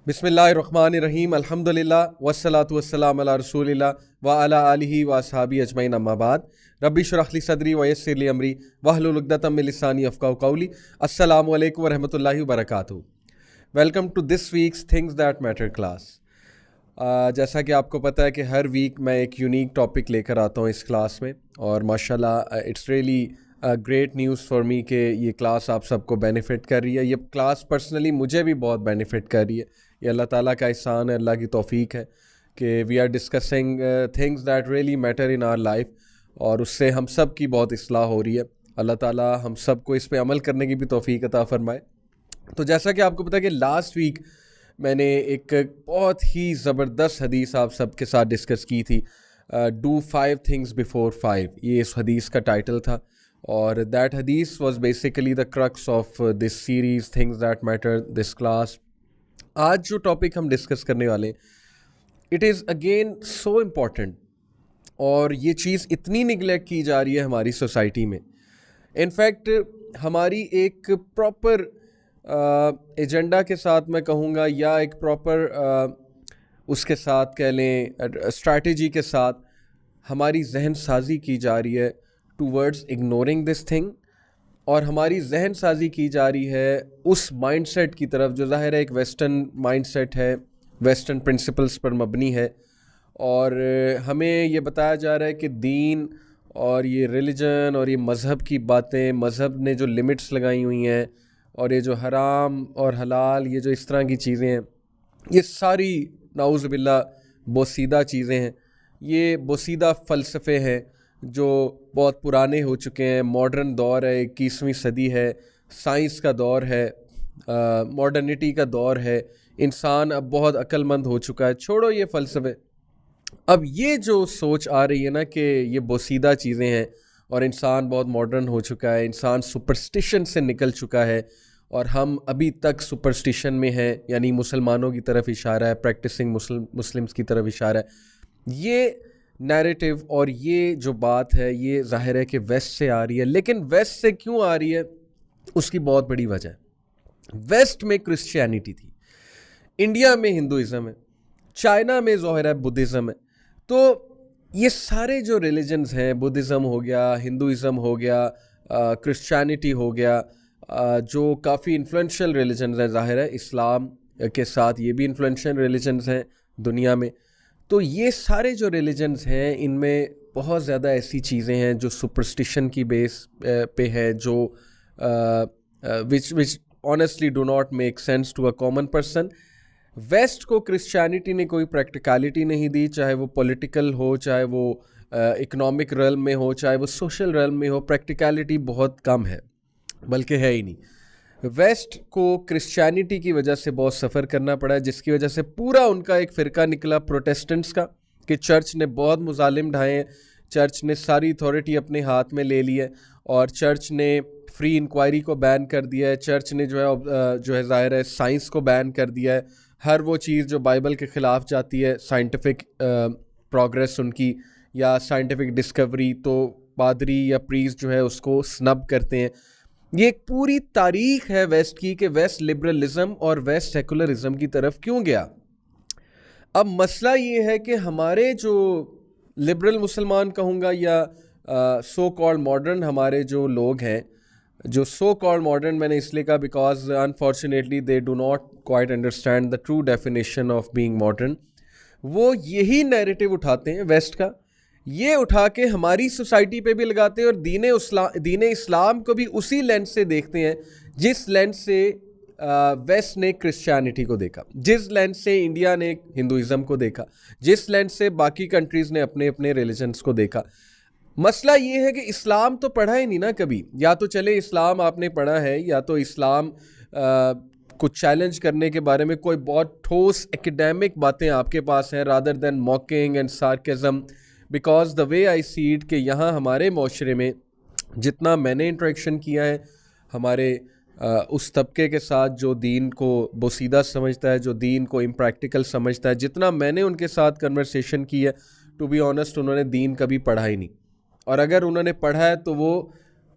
बिस्मिल्लाहिर्रहमानिर्रहीम अल्हम्दुलिल्लाह वस्सलातु वस्सलाम अला रसूलिल्लाह व अला आलिहि व अस्हाबी अजमईन अम्मा बाद रब्बि इश्रह ली सदरी व यस्सिर ली अमरी वहलुल उक़दतम मिन लिसानी यफ़क़हू क़ौली। अस्सलामु अलैकुम व रहमतुल्लाहि व बरकातुहू। Welcome to this week's things that matter class. जैसा कि आपको पता है कि हर वीक मैं एक यूनिक टॉपिक लेकर आता हूँ इस क्लास में, और माशाल्लाह it's really great news for me कि ये क्लास आप सबको बेनिफिट कर रही है। ये क्लास पर्सनली मुझे भी बहुत बेनिफिट कर रही है। ये अल्लाह ताला का एहसान है, अल्लाह की तौफीक है कि we are discussing things that really matter in our life, और उससे हम सब की बहुत इस्लाह हो रही है। अल्लाह ताला हम सब को इस पे अमल करने की भी तौफीक अता फरमाए। तो जैसा कि आपको पता है कि लास्ट वीक मैंने एक बहुत ही ज़बरदस्त हदीस आप सबके साथ डिस्कस की थी, डू 5 थिंग्स बिफोर 5, ये इस हदीस का टाइटल था। और दैट हदीस was basically the crux of this series things that matter this class. आज जो टॉपिक हम डिस्कस करने वाले, it is again so important, और ये चीज़ इतनी निगलेक्ट की जा रही है हमारी सोसाइटी में। इनफैक्ट हमारी एक प्रॉपर एजेंडा के साथ मैं कहूँगा, या एक प्रॉपर उसके साथ कह लें स्ट्रैटेजी के साथ हमारी जहन साजी की जा रही है टूवर्ड्स इग्नोरिंग दिस थिंग, और हमारी जहन साजी की जा रही है उस माइंडसेट की तरफ जो ज़ाहिर है एक वेस्टर्न माइंडसेट है, वेस्टर्न प्रिंसिपल्स पर मबनी है। और हमें ये बताया जा रहा है कि दीन और ये रिलीजन और ये मज़हब की बातें, मज़हब ने जो लिमिट्स लगाई हुई हैं, और ये जो हराम और हलाल, ये जो इस तरह की चीज़ें हैं, ये सारी नाउज़ बिल्लाह बोसीदा चीज़ें हैं। ये बोसीदा फ़लसफ़े हैं जो बहुत पुराने हो चुके हैं। मॉडर्न दौर है, 21वीं सदी है, साइंस का दौर है, मॉडर्निटी का दौर है, इंसान अब बहुत अक्लमंद हो चुका है। छोड़ो ये फ़लसफ़े, अब ये जो सोच आ रही है ना कि ये बोसीदा चीज़ें हैं और इंसान बहुत मॉडर्न हो चुका है, इंसान सुपरस्टिशन से निकल चुका है, और हम अभी तक सुपरस्टिशन में हैं, यानी मुसलमानों की तरफ इशारा है, प्रैक्टिसिंग मुस्लिम्स की तरफ इशारा है। ये नैरेटिव और ये जो बात है, ये ज़ाहिर है कि वेस्ट से आ रही है। लेकिन वेस्ट से क्यों आ रही है, उसकी बहुत बड़ी वजह है। वेस्ट में क्रिश्चियनिटी थी, इंडिया में हिंदुइज़्म है, चाइना में ज़ाहिर है बुद्धिज़्म है। तो ये सारे जो रिलीजन्स हैं, बुद्धिज़्म हो गया, हिंदुइज़्म हो गया, क्रिश्चियनिटी हो गया, जो काफ़ी इन्फ्लुएंशियल रिलीजन्स हैं, ज़ाहिर है इस्लाम के साथ ये भी इन्फ्लुएंशियल रिलीजन्स हैं दुनिया में। तो ये सारे जो रिलीजन्स हैं, इनमें बहुत ज़्यादा ऐसी चीज़ें हैं जो सुपरस्टिशन की बेस पे है, जो which honestly do not make sense to a common person. West को क्रिश्चियनिटी ने कोई प्रैक्टिकलिटी नहीं दी, चाहे वो पॉलिटिकल हो, चाहे वो इकोनॉमिक रेल्म में हो, चाहे वो सोशल रेल्म में हो। प्रैक्टिकलिटी बहुत कम है, बल्कि है ही नहीं। वेस्ट को क्रिश्चियनिटी की वजह से बहुत सफ़र करना पड़ा, जिसकी वजह से पूरा उनका एक फ़िरका निकला प्रोटेस्टेंट्स का, कि चर्च ने बहुत मुजालिम ढाए हैं, चर्च ने सारी अथॉरिटी अपने हाथ में ले ली है, और चर्च ने फ्री इंक्वायरी को बैन कर दिया है, चर्च ने जो है ज़ाहिर है साइंस को बैन कर दिया है। हर वो चीज़ जो बाइबल के ख़िलाफ़ जाती है, साइंटिफिक प्रोग्रेस उनकी या साइंटिफिक डिस्कवरी, तो पादरी या प्रीस्ट जो है उसको स्नब करते हैं। ये एक पूरी तारीख है वेस्ट की कि वेस्ट लिबरलिज्म और वेस्ट सेकुलरिज्म की तरफ क्यों गया। अब मसला ये है कि हमारे जो लिबरल मुसलमान कहूँगा, या सो कॉल्ड मॉडर्न हमारे जो लोग हैं, जो सो कॉल्ड मॉडर्न मैंने इसलिए कहा because unfortunately they do not quite understand the true definition of being modern. वो यही नैरेटिव उठाते हैं वेस्ट का, ये उठा के हमारी सोसाइटी पे भी लगाते हैं, और दीन इस्लाम को भी उसी लेंस से देखते हैं जिस लेंस से वेस्ट ने क्रिश्चियनिटी को देखा, जिस लेंस से इंडिया ने हिंदुइज़्म को देखा, जिस लेंस से बाकी कंट्रीज़ ने अपने अपने रिलीजन्स को देखा। मसला ये है कि इस्लाम तो पढ़ा ही नहीं ना कभी। या तो चले इस्लाम आपने पढ़ा है, या तो इस्लाम को चैलेंज करने के बारे में कोई बहुत ठोस एकेडमिक बातें आपके पास हैं, rather than mocking and sarcasm. Because the way I see it, कि यहाँ हमारे माशरे में जितना मैंने इंटरेक्शन किया है हमारे उस तबके के साथ जो दीन को बोसीदा समझता है, जो दीन को इम्प्रैक्टिकल समझता है, जितना मैंने उनके साथ कन्वर्सेशन की है, टू बी ऑनेस्ट उन्होंने दीन कभी पढ़ा ही नहीं। और अगर उन्होंने पढ़ा है तो वो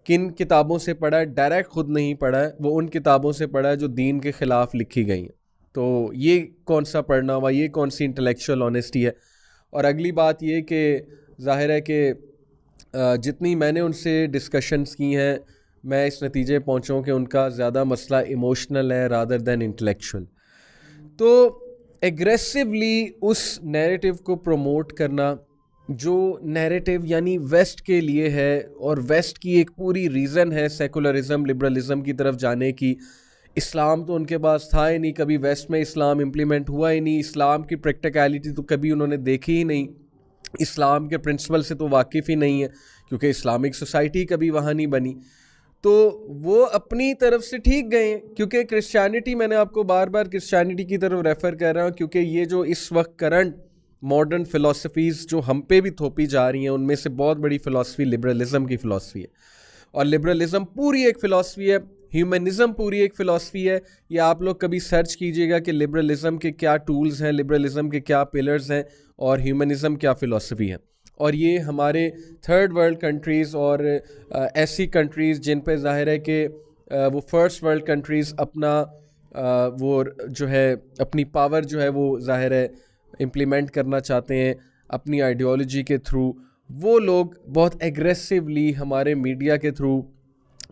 किन किताबों से पढ़ा है, डायरेक्ट ख़ुद नहीं पढ़ा है, वो उन किताबों से पढ़ा है जो दीन के ख़िलाफ़ लिखी गई हैं। तो ये कौन सा पढ़ना हुआ, ये कौन सी इंटेलेक्चुअल ऑनेस्टी है। और अगली बात ये कि ज़ाहिर है कि जितनी मैंने उनसे डिस्कशंस की हैं, मैं इस नतीजे पहुँचा हूँ कि उनका ज़्यादा मसला इमोशनल है रादर दैन इंटेलेक्चुअल। तो एग्रेसिवली उस नैरेटिव को प्रमोट करना जो नैरेटिव यानी वेस्ट के लिए है, और वेस्ट की एक पूरी रीज़न है सेकुलरिज्म लिबरलिज्म की तरफ जाने की। इस्लाम तो उनके पास था ही नहीं, कभी वेस्ट में इस्लाम इम्प्लीमेंट हुआ ही नहीं, इस्लाम की प्रैक्टिकलिटी तो कभी उन्होंने देखी ही नहीं, इस्लाम के प्रिंसिपल से तो वाकिफ़ ही नहीं है क्योंकि इस्लामिक सोसाइटी कभी वहाँ नहीं बनी। तो वो अपनी तरफ से ठीक गए हैं, क्योंकि क्रिश्चियनिटी, मैंने आपको बार बार क्रिश्चियनिटी की तरफ रेफ़र कर रहा हूँ क्योंकि ये जो इस वक्त करंट मॉडर्न फ़िलासफ़ीज़ जो हम पे भी थोपी जा रही हैं, उनमें से बहुत बड़ी फ़िलासफ़ी लिबरलिज़म की फ़िलासफ़ी है। और लिबरलिज़म पूरी एक फ़िलासफ़ी है, ह्यूमनिज़म पूरी एक फ़िलासफ़ी है। ये आप लोग कभी सर्च कीजिएगा कि लिबरलिज़म के क्या टूल्स हैं, लिबरलिज़म के क्या पिलर्स हैं, और ह्यूमनिज़म क्या फ़िलासफ़ी है। और ये हमारे थर्ड वर्ल्ड कंट्रीज़ और ऐसी कंट्रीज़ जिन पे ज़ाहिर है कि वो फर्स्ट वर्ल्ड कंट्रीज़ अपना वो जो है अपनी पावर जो है वो ज़ाहिर है इम्प्लीमेंट करना चाहते हैं अपनी आइडियोलॉजी के थ्रू, वो लोग बहुत एग्रेसिवली हमारे मीडिया के थ्रू,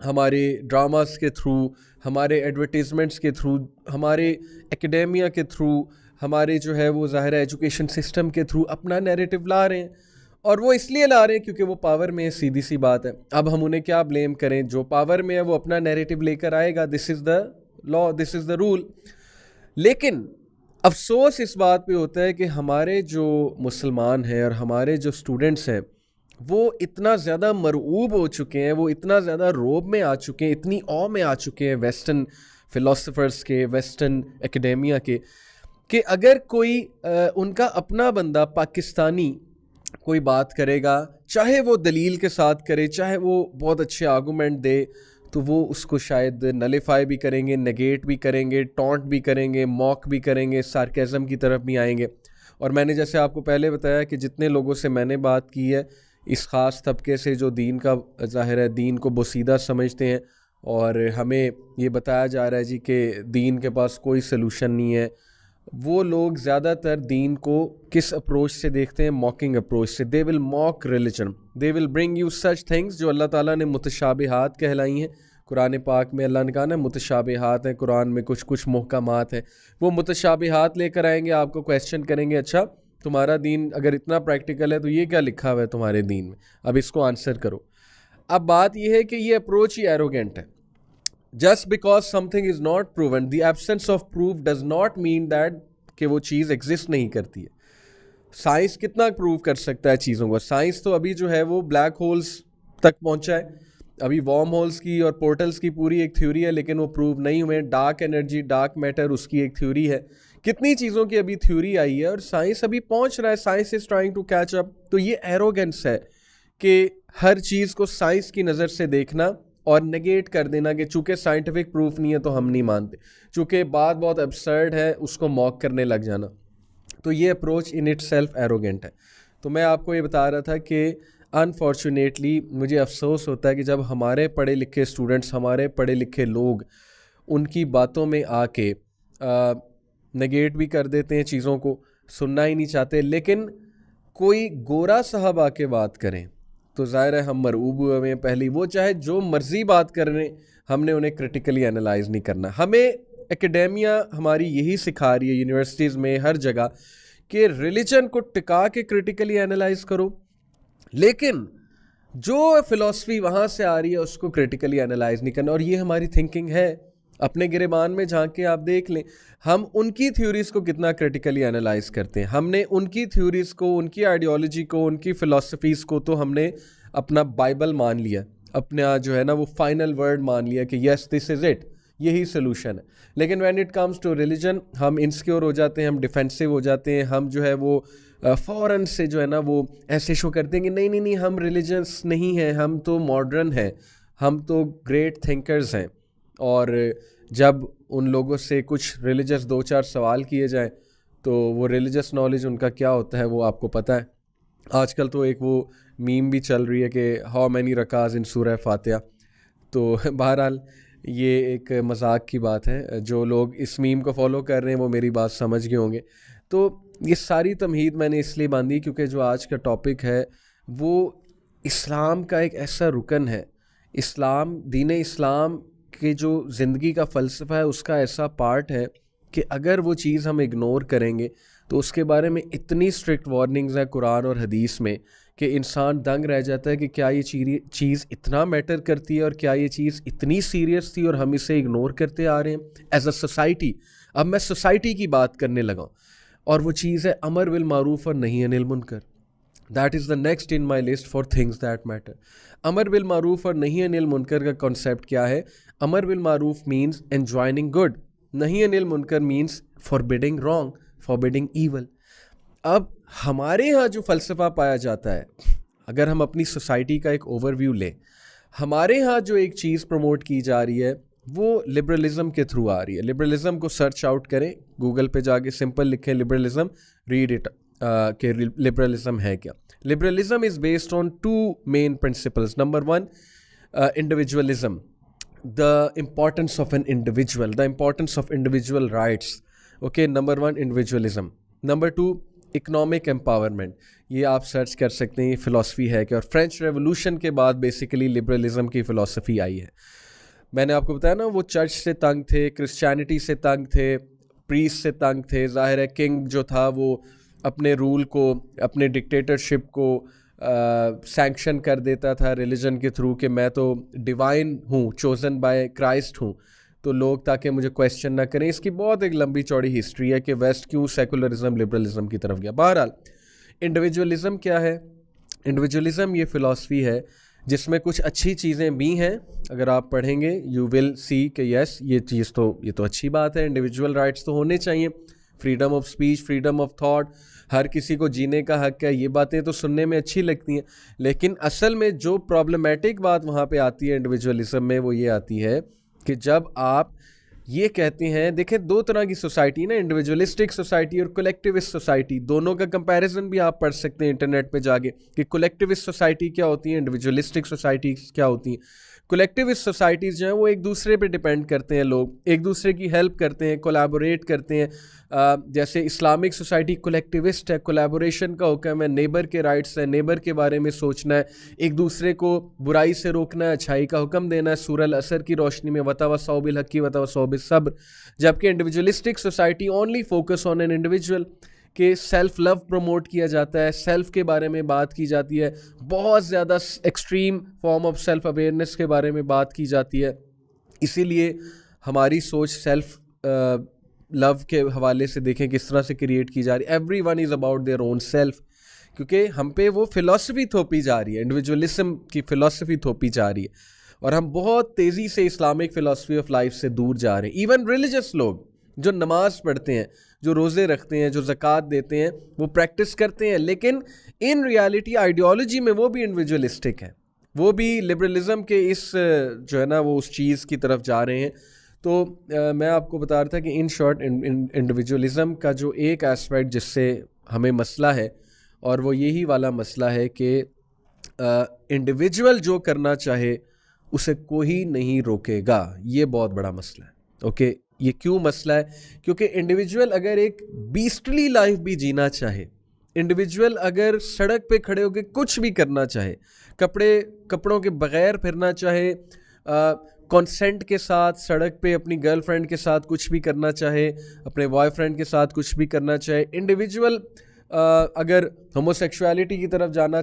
हमारे ड्रामास के थ्रू, हमारे एडवर्टीज़मेंट्स के थ्रू, हमारे एकेडेमिया के थ्रू, हमारे जो है वो ज़ाहिर है एजुकेशन सिस्टम के थ्रू अपना नैरेटिव ला रहे हैं। और वो इसलिए ला रहे हैं क्योंकि वो पावर में है, सीधी सी बात है। अब हम उन्हें क्या ब्लेम करें, जो पावर में है वो अपना नैरेटिव लेकर आएगा, this is the law, this is the rule. लेकिन अफसोस इस बात पे होता है कि हमारे जो मुसलमान हैं और हमारे जो स्टूडेंट्स हैं वो इतना ज़्यादा मरऊब हो चुके हैं, वो इतना ज़्यादा रोब में आ चुके हैं, इतनी औ में आ चुके हैं वेस्टर्न फ़िलासफ़र्स के, वेस्टर्न एकेडेमिया के, कि अगर कोई उनका अपना बंदा पाकिस्तानी कोई बात करेगा, चाहे वो दलील के साथ करे, चाहे वो बहुत अच्छे आर्गूमेंट दे, तो वो उसको शायद नलिफाई भी करेंगे, नेगेट भी करेंगे, टॉन्ट भी करेंगे, मॉक भी करेंगे, सार्केज़म की तरफ भी आएंगे। और मैंने जैसे आपको पहले बताया कि जितने लोगों से मैंने बात की है इस ख़ास तबके से जो दीन का ज़ाहिर है दीन को बोसीदा समझते हैं, और हमें ये बताया जा रहा है जी कि दीन के पास कोई सलूशन नहीं है, वो लोग ज़्यादातर दीन को किस अप्रोच से देखते हैं, मॉकिंग अप्रोच से। They will mock religion, they will bring you such things जो अल्लाह ताला ने मुतशाबिहात कहलाई हैं। कुरान पाक में अल्लाह ने कहा ना मुतशाबिहात हैं, कुरान में कुछ कुछ मुहकमात हैं। वो मुतशाबिहात लेकर आएंगे, आपको क्वेश्चन करेंगे, अच्छा तुम्हारा दीन अगर इतना प्रैक्टिकल है तो ये क्या लिखा हुआ है तुम्हारे दीन में, अब इसको आंसर करो। अब बात यह है कि ये अप्रोच ही एरोगेंट है। Just because something is not proven, the absence of proof does not mean that कि वो चीज़ एग्जिस्ट नहीं करती है। साइंस कितना प्रूव कर सकता है चीज़ों को? साइंस तो अभी जो है वो ब्लैक होल्स तक पहुंचा है, अभी वार्म होल्स की और पोर्टल्स की पूरी एक थ्योरी है, लेकिन वो प्रूव नहीं हुए। डार्क एनर्जी, डार्क मैटर, उसकी एक थ्योरी है। कितनी चीज़ों की अभी थ्योरी आई है और साइंस अभी पहुंच रहा है, science is trying to catch up. तो ये एरोगेंस है कि हर चीज़ को साइंस की नज़र से देखना और नेगेट कर देना कि चूँकि साइंटिफिक प्रूफ नहीं है तो हम नहीं मानते, चूँकि बात बहुत एब्सर्ड है उसको मॉक करने लग जाना। तो ये approach in it self arrogant है। तो मैं आपको ये बता रहा था कि अनफॉर्चुनेटली मुझे अफसोस होता है कि जब हमारे पढ़े लिखे स्टूडेंट्स, हमारे पढ़े लिखे लोग उनकी बातों में आके नेगेट भी कर देते हैं, चीज़ों को सुनना ही नहीं चाहते। लेकिन कोई गोरा साहब आके बात करें तो ज़ाहिर है हम मरऊब हुए हैं। पहली वो चाहे जो मर्ज़ी बात कर रहे हैं, हमने उन्हें क्रिटिकली एनालाइज नहीं करना। हमें एकेडेमिया हमारी यही सिखा रही है, यूनिवर्सिटीज़ में हर जगह, कि रिलीजन को टिका के क्रिटिकली एनालाइज करो, लेकिन जो फ़िलासफ़ी वहाँ से आ रही है उसको क्रिटिकली एनालाइज नहीं करना। और ये हमारी थिंकिंग है। अपने गिरेबान में झांक के आप देख लें, हम उनकी थ्योरीज़ को कितना क्रिटिकली एनालाइज करते हैं। हमने उनकी थ्योरीज़ को, उनकी आइडियोलॉजी को, उनकी फ़िलासफ़ीज़ को तो हमने अपना बाइबल मान लिया, अपना जो है ना वो फाइनल वर्ड मान लिया कि यस दिस इज़ इट, यही सोल्यूशन है। लेकिन when it comes to religion हम इनसिक्योर हो जाते हैं, हम डिफेंसिव हो जाते हैं, हम जो है वो फ़ौरन से जो है ना वो ऐसे शो करते हैं कि नहीं नहीं नहीं हम रिलीजियस नहीं हैं, हम तो मॉडर्न हैं, हम तो ग्रेट थिंकर्स हैं। और जब उन लोगों से कुछ रिलीजियस दो चार सवाल किए जाएं तो वो रिलीजियस नॉलेज उनका क्या होता है वो आपको पता है। आजकल तो एक वो मीम भी चल रही है कि हाउ मैनी रकाज इन सूरह फातिहा। तो बहरहाल ये एक मजाक की बात है। जो लोग इस मीम को फॉलो कर रहे हैं वो मेरी बात समझ गए होंगे। तो ये सारी तमहीद मैंने इसलिए बांधी क्योंकि जो आज का टॉपिक है वो इस्लाम का एक ऐसा रुकन है, इस्लाम, दीन इस्लाम के जो ज़िंदगी का फ़लसफ़ा है उसका ऐसा पार्ट है कि अगर वो चीज़ हम इग्नोर करेंगे तो उसके बारे में इतनी स्ट्रिक्ट वार्निंग्स हैं कुरान और हदीस में कि इंसान दंग रह जाता है कि क्या ये चीज़ इतना मैटर करती है और क्या ये चीज़ इतनी सीरियस थी और हम इसे इग्नोर करते आ रहे हैं एज अ सोसाइटी। अब मैं सोसाइटी की बात करने लगा और वो चीज़ है अमर बिल मारूफ और नही अनिल मुनकर। That is the next in my list for things that matter. अमर बिल मारूफ और नही अनिल मुनकर का कॉन्सेप्ट क्या है? अमर बिल मारूफ मीन्स एन्जॉइनिंग गुड, नही अनिल मुनकर means forbidding wrong, forbidding evil. अब हमारे यहाँ जो फ़लसफ़ा पाया जाता है, अगर हम अपनी सोसाइटी का एक ओवरव्यू लें, हमारे यहाँ जो एक चीज़ प्रमोट की जा रही है वो लिबरलिज़म के थ्रू आ रही है। लिबरलिज़म को सर्च आउट करें, गूगल पे जाके सिंपल लिखें लिबरलिज़म, रीड इट कि लिबरलिज़म है क्या। Liberalism is based on two main principles. Number one, individualism, the importance of an individual, the importance of individual rights. Okay, number one, individualism. Number two, economic empowerment. ये आप search कर सकते हैं, ये philosophy है कि और फ्रेंच रेवोल्यूशन के बाद बेसिकली लिबरलिज़म की फ़िलासफ़ी आई है। मैंने आपको बताया ना, वो चर्च से तंग थे, क्रिश्चियनिटी से तंग थे, प्रीस्ट से तंग थे। ज़ाहिर है किंग जो था वो अपने रूल को, अपने डिक्टेटरशिप को सैंक्शन कर देता था रिलीजन के थ्रू कि मैं तो डिवाइन हूँ, चोज़न बाय क्राइस्ट हूँ, तो लोग ताकि मुझे क्वेश्चन ना करें। इसकी बहुत एक लंबी चौड़ी हिस्ट्री है कि वेस्ट क्यों सेकुलरिज्म लिबरलिज्म की तरफ गया। बहरहाल, इंडिविजुअलिज्म क्या है? इंडिविजुअलिज्म ये फ़िलासफ़ी है जिसमें कुछ अच्छी चीज़ें भी हैं। अगर आप पढ़ेंगे यू विल सी कि यस, ये तो अच्छी बात है, इंडिविजुअल राइट्स तो होने चाहिए, freedom of speech, freedom of thought, हर किसी को जीने का हक है। ये बातें तो सुनने में अच्छी लगती हैं, लेकिन असल में जो प्रॉब्लमेटिक बात वहाँ पे आती है इंडिविजुअलिज्म में वो ये आती है कि जब आप ये कहते हैं, देखें दो तरह की सोसाइटी ना, इंडिविजुअलिस्टिक सोसाइटी और कलेक्टिविस्ट सोसाइटी, दोनों का कंपैरिजन भी आप पढ़ सकते हैं इंटरनेट पे जाके कि कलेक्टिविस्ट सोसाइटी क्या होती है, इंडिविजुअलिस्टिक सोसाइटी क्या होती हैं। कलेक्टिविस्ट सोसाइटीज़ जो हैं वो एक दूसरे पे डिपेंड करते हैं, लोग एक दूसरे की हेल्प करते हैं, कोलैबोरेट करते हैं। जैसे इस्लामिक सोसाइटी कलेक्टिविस्ट है, कोलैबोरेशन का हुक्म है, नेबर के राइट्स है, नेबर के बारे में सोचना है, एक दूसरे को बुराई से रोकना है, अच्छाई का हुक्म देना है, सूरह अल असर की रोशनी में वतवस्सौ बिल हक़्क़ि वतवस्सौ बिस सब्र। जबकि individualistic society only focus on an individual, कि सेल्फ लव प्रमोट किया जाता है, सेल्फ के बारे में बात की जाती है, बहुत ज़्यादा extreme form of self awareness के बारे में बात की जाती है। इसीलिए हमारी सोच सेल्फ लव के हवाले से देखें किस तरह से क्रिएट की जा रही है। Every one is about their own self, क्योंकि हम पे वो फ़िलासफ़ी थोपी जा रही है, इंडिविजुअलिज्म की फ़िलासफ़ी थोपी जा रही है और हम बहुत तेज़ी से इस्लामिक फ़िलासफ़ी ऑफ लाइफ से दूर जा रहे हैं। इवन रिलीजियस लोग जो नमाज़ पढ़ते हैं, जो रोज़े रखते हैं, जो ज़कात देते हैं, वो प्रैक्टिस करते हैं, लेकिन इन रियलिटी आइडियोलॉजी में वो भी इंडिविजुअलिस्टिक है, वो भी लिबरलिज़म के इस जो है ना वो उस चीज़ की तरफ जा रहे हैं। तो मैं आपको बता रहा था कि इन शॉर्ट इंडिविजुअलिज़म का जो एक एस्पेक्ट जिससे हमें मसला है, और वो यही वाला मसला है कि इंडिविजुअल जो करना चाहे उसे कोई नहीं रोकेगा। ये बहुत बड़ा मसला है। ओके, ये क्यों मसला है? क्योंकि इंडिविजुअल अगर एक बीस्टली लाइफ भी जीना चाहे, इंडिविजुअल अगर सड़क पे खड़े होकर कुछ भी करना चाहे, कपड़ों के बगैर फिरना चाहे, कंसेंट के साथ सड़क पे अपनी गर्लफ्रेंड के साथ कुछ भी करना चाहे, अपने बॉयफ्रेंड के साथ कुछ भी करना चाहे, इंडिविजुअल अगर होमोसेक्सुअलिटी की तरफ जाना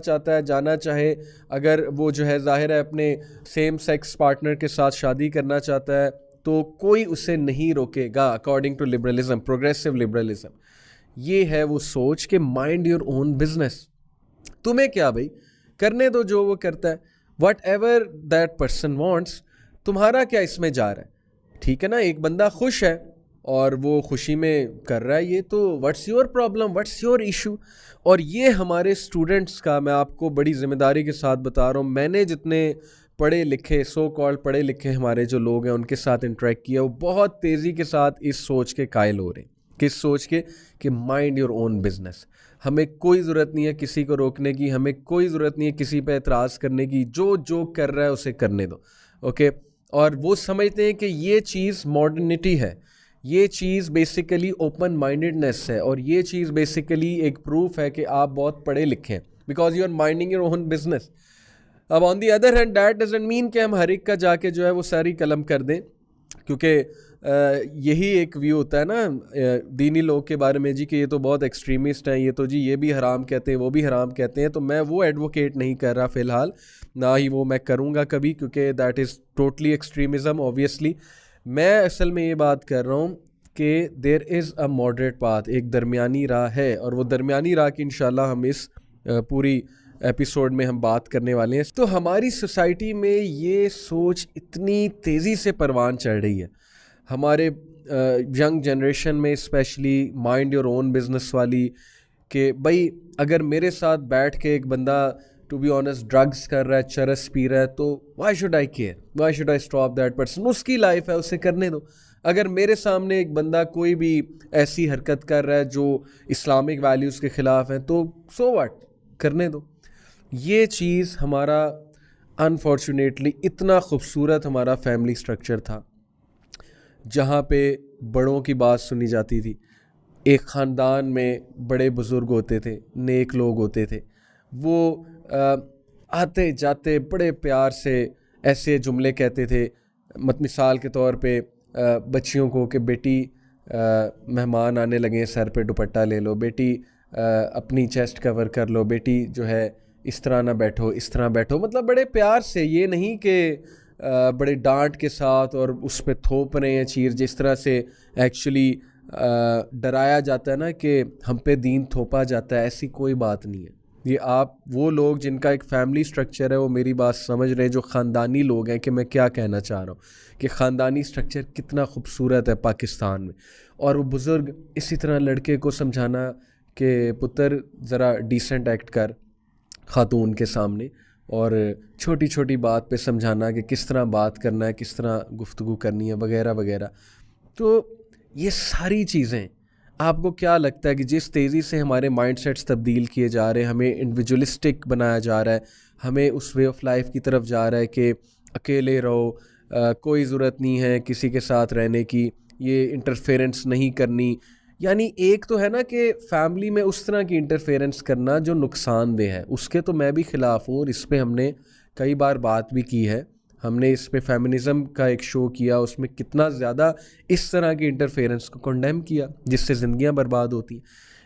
चाहे, अगर वो जो है ज़ाहिर है अपने सेम सेक्स पार्टनर के साथ शादी करना चाहता है, तो कोई उसे नहीं रोकेगा according to liberalism, progressive liberalism. ये है वो सोच कि माइंड योर ओन बिजनेस, तुम्हें क्या भाई, करने दो जो वो करता है, what ever that person wants, तुम्हारा क्या इसमें जा रहा है? ठीक है ना, एक बंदा खुश है और वो खुशी में कर रहा है, ये तो what's your problem, what's your issue. और ये हमारे स्टूडेंट्स का, मैं आपको बड़ी ज़िम्मेदारी के साथ बता रहा हूँ, मैंने जितने पढ़े लिखे, सो कॉल्ड पढ़े लिखे हमारे जो लोग हैं उनके साथ इंटरेक्ट किया, वो बहुत तेज़ी के साथ इस सोच के कायल हो रहे हैं। किस सोच के? कि माइंड योर ओन बिजनेस, हमें कोई ज़रूरत नहीं है किसी को रोकने की, हमें कोई ज़रूरत नहीं है किसी पे एतराज़ करने की, जो कर रहा है उसे करने दो। ओके, और वो समझते हैं कि ये चीज़ मॉडर्निटी है, ये चीज़ बेसिकली ओपन माइंडेडनेस है, और ये चीज़ बेसिकली एक प्रूफ है कि आप बहुत पढ़े लिखे हैं, because you are minding your own business. अब on the other hand that doesn't mean कि हम हर एक का जाके जो है वो सारी कलम कर दें, क्योंकि यही एक व्यू होता है ना दीनी लोग के बारे में जी कि ये तो बहुत एक्सट्रीमिस्ट हैं, ये तो जी ये भी हराम कहते हैं वो भी हराम कहते हैं। तो मैं वो एडवोकेट नहीं कर रहा फ़िलहाल, ना ही वो मैं करूँगा कभी, क्योंकि that is totally extremism obviously. मैं असल में ये बात कर रहा हूँ कि there is a moderate path, एक दरमियानी राह है, और वो दरमियानी राह की इंशाल्लाह हम इस पूरी एपिसोड में हम बात करने वाले हैं। तो हमारी सोसाइटी में ये सोच इतनी तेज़ी से परवान चढ़ रही है, हमारे यंग जनरेशन में specially, mind your own business वाली, कि भाई अगर मेरे साथ बैठ के एक बंदा टू बी ऑनेस्ट ड्रग्स कर रहा है, चरस पी रहा है, तो why should I care, why should I stop that person, उसकी लाइफ है, उसे करने दो। अगर मेरे सामने एक बंदा कोई भी ऐसी हरकत कर रहा है जो इस्लामिक वैल्यूज़ के ख़िलाफ़ है, तो सो व्हाट, करने दो। ये चीज़ हमारा अनफॉर्चुनेटली इतना खूबसूरत हमारा फैमिली स्ट्रक्चर था, जहाँ पे बड़ों की बात सुनी जाती थी, एक ख़ानदान में बड़े बुज़ुर्ग होते थे, नेक लोग होते थे, वो आते जाते बड़े प्यार से ऐसे जुमले कहते थे, मिसाल के तौर पे बच्चियों को कि बेटी मेहमान आने लगे, सर पे दुपट्टा ले लो, बेटी अपनी चेस्ट कवर कर लो, बेटी जो है इस तरह ना बैठो, इस तरह बैठो, मतलब बड़े प्यार से, ये नहीं कि बड़े डांट के साथ और उस पर थोप रहे हैं चीज़, जिस तरह से एक्चुअली डराया जाता है ना कि हम पे दीन थोपा जाता है, ऐसी कोई बात नहीं है। ये आप वो लोग जिनका एक फैमिली स्ट्रक्चर है वो मेरी बात समझ रहे हैं, जो ख़ानदानी लोग हैं, कि मैं क्या कहना चाह रहा हूँ कि ख़ानदानी स्ट्रक्चर कितना खूबसूरत है पाकिस्तान में। और वो बुज़ुर्ग इसी तरह लड़के को समझाना कि पुत्र ज़रा डिसेंट एक्ट कर ख़ातून के सामने, और छोटी छोटी बात पे समझाना कि किस तरह बात करना है, किस तरह गुफ्तगू करनी है, वगैरह वगैरह। तो ये सारी चीज़ें, आपको क्या लगता है कि जिस तेज़ी से हमारे माइंडसेट्स तब्दील किए जा रहे हैं, हमें इंडिविजुअलिस्टिक बनाया जा रहा है, हमें उस वे ऑफ लाइफ की तरफ जा रहा है कि अकेले रहो, कोई ज़रूरत नहीं है किसी के साथ रहने की, ये इंटरफेरेंस नहीं करनी, यानी एक तो है ना कि फैमिली में उस तरह की इंटरफेरेंस करना जो नुकसानदेह है, उसके तो मैं भी ख़िलाफ़ हूँ, और इस पे हमने कई बार बात भी की है। हमने इस पे फेमिनिज़म का एक शो किया, उसमें कितना ज़्यादा इस तरह की इंटरफेरेंस को कंडेम किया जिससे ज़िंदगियां बर्बाद होती।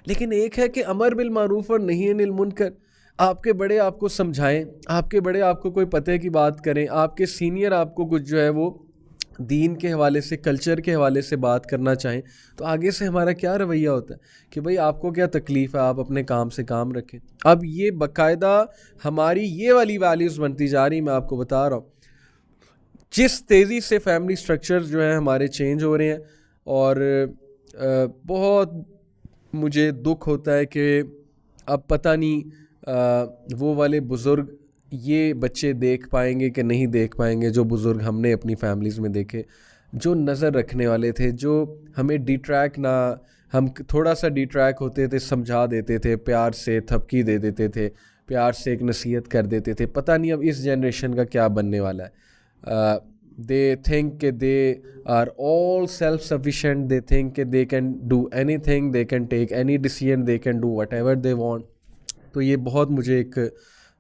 लेकिन एक है कि अमर बिल मारूफ़ और नही अनिल मुनकर, आपके बड़े आपको समझाएं, आपके बड़े आपको कोई पते की बात करें, आपके सीनियर आपको कुछ जो है वो दीन के हवाले से, कल्चर के हवाले से बात करना चाहें, तो आगे से हमारा क्या रवैया होता है कि भाई आपको क्या तकलीफ़ है, आप अपने काम से काम रखें। अब ये बाकायदा हमारी ये वाली वैल्यूज़ बनती जा रही, मैं आपको बता रहा हूँ, जिस तेज़ी से फैमिली स्ट्रक्चर्स जो हैं हमारे चेंज हो रहे हैं। और बहुत मुझे दुख होता है कि अब पता नहीं वो वाले बुज़ुर्ग ये बच्चे देख पाएंगे कि नहीं देख पाएंगे, जो बुज़ुर्ग हमने अपनी फैमिलीज़ में देखे, जो नज़र रखने वाले थे, जो हमें डिट्रैक ना, हम थोड़ा सा डिट्रैक होते थे समझा देते थे, प्यार से थपकी दे देते थे, प्यार से एक नसीहत कर देते थे। पता नहीं अब इस जनरेशन का क्या बनने वाला है। they think कि they are all self sufficient, they think कि they can do anything, they can take any decision, they can do whatever they want। तो ये बहुत मुझे एक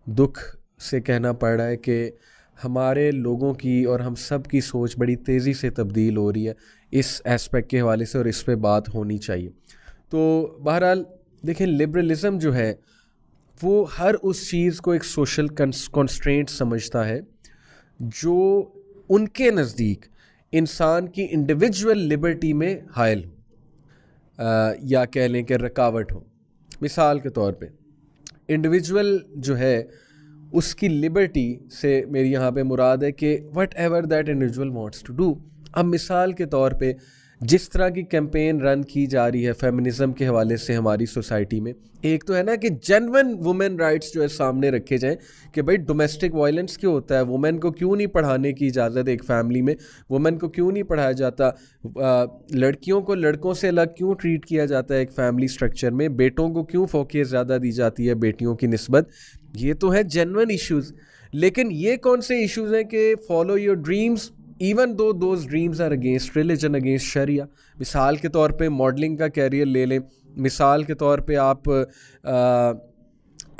दुख से कहना पड़ रहा है कि हमारे लोगों की और हम सब की सोच बड़ी तेज़ी से तब्दील हो रही है इस एस्पेक्ट के हवाले से, और इस पे बात होनी चाहिए। तो बहरहाल देखें, लिबरलिज़म जो है वो हर उस चीज़ को एक सोशल कंस्ट्रेंट समझता है जो उनके नज़दीक इंसान की इंडिविजुअल लिबर्टी में हायल हो, या कह लें कि रुकावट हो। मिसाल के तौर पे इंडिविजुअल जो है उसकी लिबर्टी से मेरी यहाँ पे मुराद है कि whatever that individual wants to do. अब मिसाल के तौर पे जिस तरह की कैंपेन रन की जा रही है फेमिनिज़म के हवाले से हमारी सोसाइटी में, एक तो है ना कि जेन्युइन वुमेन राइट्स जो है सामने रखे जाएं कि भाई डोमेस्टिक वायलेंस क्यों होता है, वुमेन को क्यों नहीं पढ़ाने की इजाज़त एक फ़ैमिली में, वुमेन को क्यों नहीं पढ़ाया जाता, लड़कियों को लड़कों से अलग क्यों ट्रीट किया जाता है एक फ़ैमिली स्ट्रक्चर में, बेटों को क्यों फोकियत ज़्यादा दी जाती है बेटियों की निस्बत। ये तो है जेन्युइन इश्यूज़। लेकिन ये कौन से इश्यूज़ हैं कि follow your dreams even though those dreams are against religion, against sharia. मिसाल के तौर पे मॉडलिंग का कैरियर ले लें, मिसाल के तौर पे आप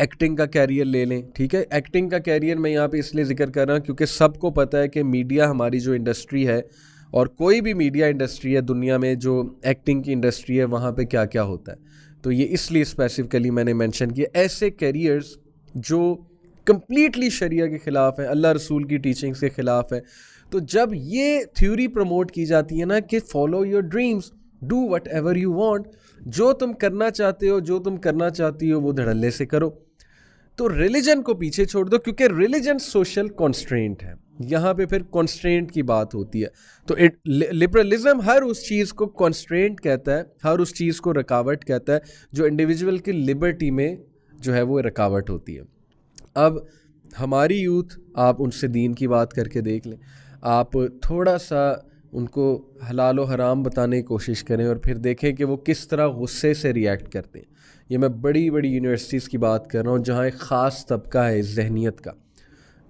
एक्टिंग का कैरियर ले लें, ठीक है। एक्टिंग का कैरियर मैं यहाँ पे इसलिए जिक्र कर रहा हूँ क्योंकि सबको पता है कि मीडिया हमारी जो इंडस्ट्री है, और कोई भी मीडिया इंडस्ट्री है दुनिया में, जो एक्टिंग की इंडस्ट्री है, वहाँ पे क्या क्या होता है। तो ये इसलिए स्पेसिफिकली मैंने मेंशन किया, ऐसे कैरियर्स जो कम्प्लीटली शरिया के ख़िलाफ़ है, अल्लाह रसूल की टीचिंग्स के ख़िलाफ़ है। तो जब ये थ्योरी प्रमोट की जाती है ना कि follow your dreams, do whatever you want, जो तुम करना चाहते हो, जो तुम करना चाहती हो, वो धड़ल्ले से करो, तो रिलीजन को पीछे छोड़ दो, क्योंकि रिलीजन सोशल कॉन्स्ट्रेंट है। यहाँ पे फिर कॉन्स्ट्रेंट की बात होती है। तो लिबरलिज्म हर उस चीज़ को कॉन्स्ट्रेंट कहता है, हर उस चीज़ को रुकावट कहता है जो इंडिविजुअल की लिबर्टी में जो है वो रुकावट होती है। अब हमारी यूथ, आप उनसे दीन की बात करके देख लें, आप थोड़ा सा उनको हलाल व हराम बताने की कोशिश करें और फिर देखें कि वो किस तरह गुस्से से रिएक्ट करते हैं। ये मैं बड़ी बड़ी यूनिवर्सिटीज़ की बात कर रहा हूँ जहाँ एक ख़ास तबका है इस जहनीत का,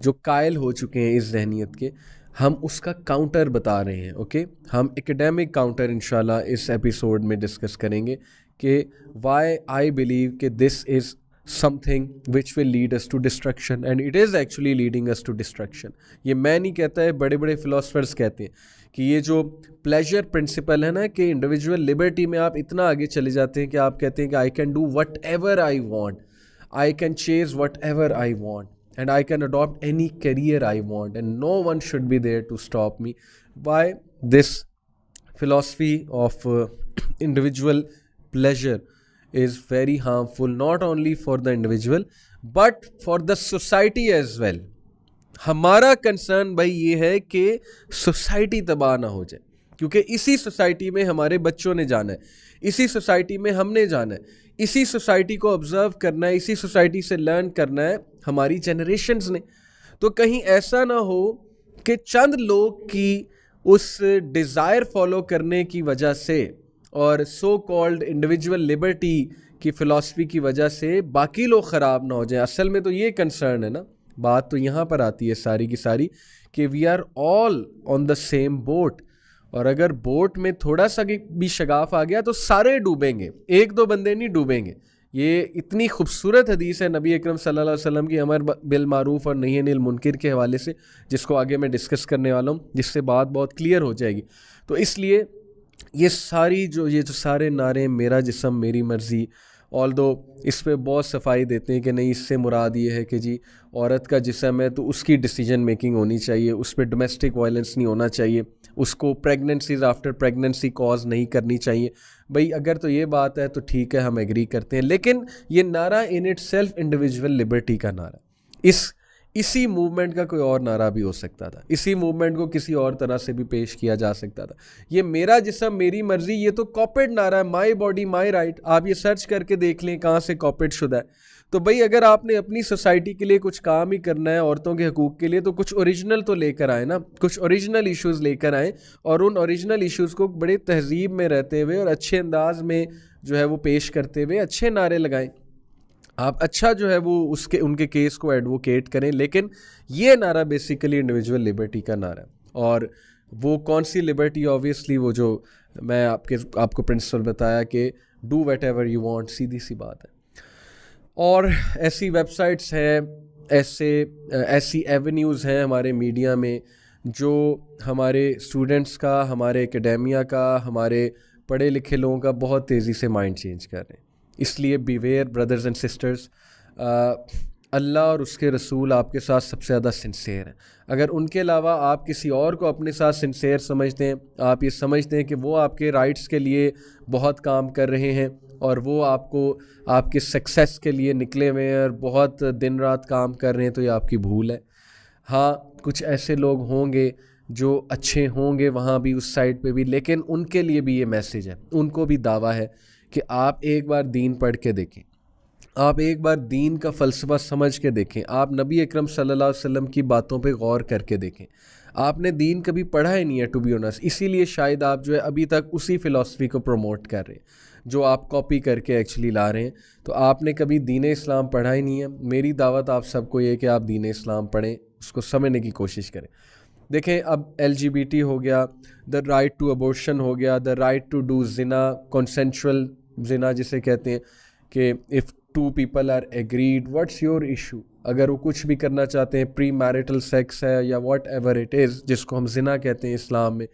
जो कायल हो चुके हैं इस जहनीत के। हम उसका काउंटर बता रहे हैं, ओके। हम एकेडमिक काउंटर इंशाल्लाह इस एपिसोड में डिस्कस करेंगे कि वाई आई बिलीव कि this is something which will lead us to destruction and it is actually leading us to destruction। ये मैं नहीं कहता है, बड़े बड़े फिलोसफर्स कहते हैं कि ये जो प्लेजर प्रिंसिपल है ना, कि इंडिविजुअल लिबर्टी में आप इतना आगे चले जाते हैं कि आप कहते हैं कि I can do whatever I want, I can chase whatever I want and I can adopt any career I want and no one should be there to stop me. Why this philosophy of individual pleasure is very harmful not only for the individual but for the society as well। हमारा concern भाई ये है कि society तबाह ना हो जाए, क्योंकि इसी सोसाइटी में हमारे बच्चों ने जाना है, इसी सोसाइटी में हमने जाना है, इसी सोसाइटी को ऑब्जर्व करना है, इसी सोसाइटी से लर्न करना है हमारी जनरेशन्स ने। तो कहीं ऐसा ना हो कि चंद लोग की उस डिज़ायर फॉलो करने की वजह से और सो कॉल्ड इंडिविजुअल लिबर्टी की फ़िलासफ़ी की वजह से बाकी लोग ख़राब ना हो जाएं। असल में तो ये कंसर्न है ना, बात तो यहाँ पर आती है सारी की सारी कि we are all on the same boat, और अगर बोट में थोड़ा सा भी शगाफ आ गया तो सारे डूबेंगे, एक दो बंदे नहीं डूबेंगे। ये इतनी खूबसूरत हदीस है नबी अकरम सल्लल्लाहु अलैहि वसल्लम की अमर बिल मारूफ और नही अनिल मुनकिर के हवाले से, जिसको आगे मैं डिस्कस करने वाला हूँ, जिससे बात बहुत क्लियर हो जाएगी। तो इसलिए ये जो सारे नारे मेरा जिस्म मेरी मर्ज़ी, ऑल दो इस पे बहुत सफाई देते हैं कि नहीं, इससे मुराद ये है कि जी औरत का जिस्म है तो उसकी डिसीजन मेकिंग होनी चाहिए, उस पर डोमेस्टिक वायलेंस नहीं होना चाहिए, उसको प्रेगनेंसीज आफ्टर प्रेगनेंसी कॉज नहीं करनी चाहिए। भाई अगर तो ये बात है तो ठीक है, हम एग्री करते हैं, लेकिन ये नारा in it self individual liberty का नारा, इसी मूवमेंट का कोई और नारा भी हो सकता था, इसी मूवमेंट को किसी और तरह से भी पेश किया जा सकता था। ये मेरा जिस्म मेरी मर्जी, ये तो कॉपीड नारा है, माई बॉडी माई राइट। आप ये सर्च करके देख लें कहाँ से कॉपीड शुदा है। तो भाई अगर आपने अपनी सोसाइटी के लिए कुछ काम ही करना है, औरतों के हकूक़ के लिए, तो कुछ ओरिजिनल तो लेकर आए ना, कुछ ओरिजिनल इश्यूज़ लेकर आएँ और उन ओरिजिनल इश्यूज़ को बड़े तहजीब में रहते हुए और अच्छे अंदाज में जो है वो पेश करते हुए अच्छे नारे लगाएं। आप अच्छा जो है वो उनके केस को एडवोकेट करें, लेकिन ये नारा बेसिकली इंडिविजुअल लिबर्टी का नारा है। और वो कौन सी लिबर्टी? ऑब्वियसली वो जो मैं आपको प्रिंसिपल बताया कि do whatever you want, सीधी सी बात है। और ऐसी वेबसाइट्स हैं, ऐसी एवेन्यूज़ हैं हमारे मीडिया में जो हमारे स्टूडेंट्स का, हमारे एकेडेमिया का, हमारे पढ़े लिखे लोगों का बहुत तेज़ी से माइंड चेंज कर रहे हैं। इसलिए बीवेयर ब्रदर्स एंड सिस्टर्स, अल्लाह और उसके रसूल आपके साथ सबसे ज़्यादा सिंसेयर हैं। अगर उनके अलावा आप किसी और को अपने साथ सिंसेयर समझते हैं, आप ये समझते हैं कि वो आपके राइट्स के लिए बहुत काम कर रहे हैं और वो आपको आपके सक्सेस के लिए निकले हुए हैं और बहुत दिन रात काम कर रहे हैं, तो ये आपकी भूल है। हाँ, कुछ ऐसे लोग होंगे जो अच्छे होंगे वहाँ भी, उस साइड पे भी, लेकिन उनके लिए भी ये मैसेज है, उनको भी दावा है कि आप एक बार दीन पढ़ के देखें, आप एक बार दीन का फ़लसफ़ा समझ के देखें, आप नबी अकरम सल्लल्लाहु अलैहि वसल्लम की बातों पे गौर करके देखें। आपने दीन कभी पढ़ा ही नहीं है टू बी ऑनेस्ट, इसीलिए शायद आप जो है अभी तक उसी फ़िलासफ़ी को प्रमोट कर रहे हैं जो आप कॉपी करके एक्चुअली ला रहे हैं। तो आपने कभी दीन इस्लाम पढ़ा ही नहीं है। मेरी दावत आप सबको ये कि आप दीन इस्लाम पढ़ें, उसको समझने की कोशिश करें। देखें अब LGBT हो गया, द राइट टू अबॉर्शन हो गया, द राइट टू डू जिना, कॉन्सेंशुअल जिना जिसे कहते हैं कि if two people are agreed, what's your issue. अगर वो कुछ भी करना चाहते हैं, प्री मैरिटल सेक्स है या व्हाट एवर इट इज़, जिसको हम जिना कहते हैं इस्लाम में,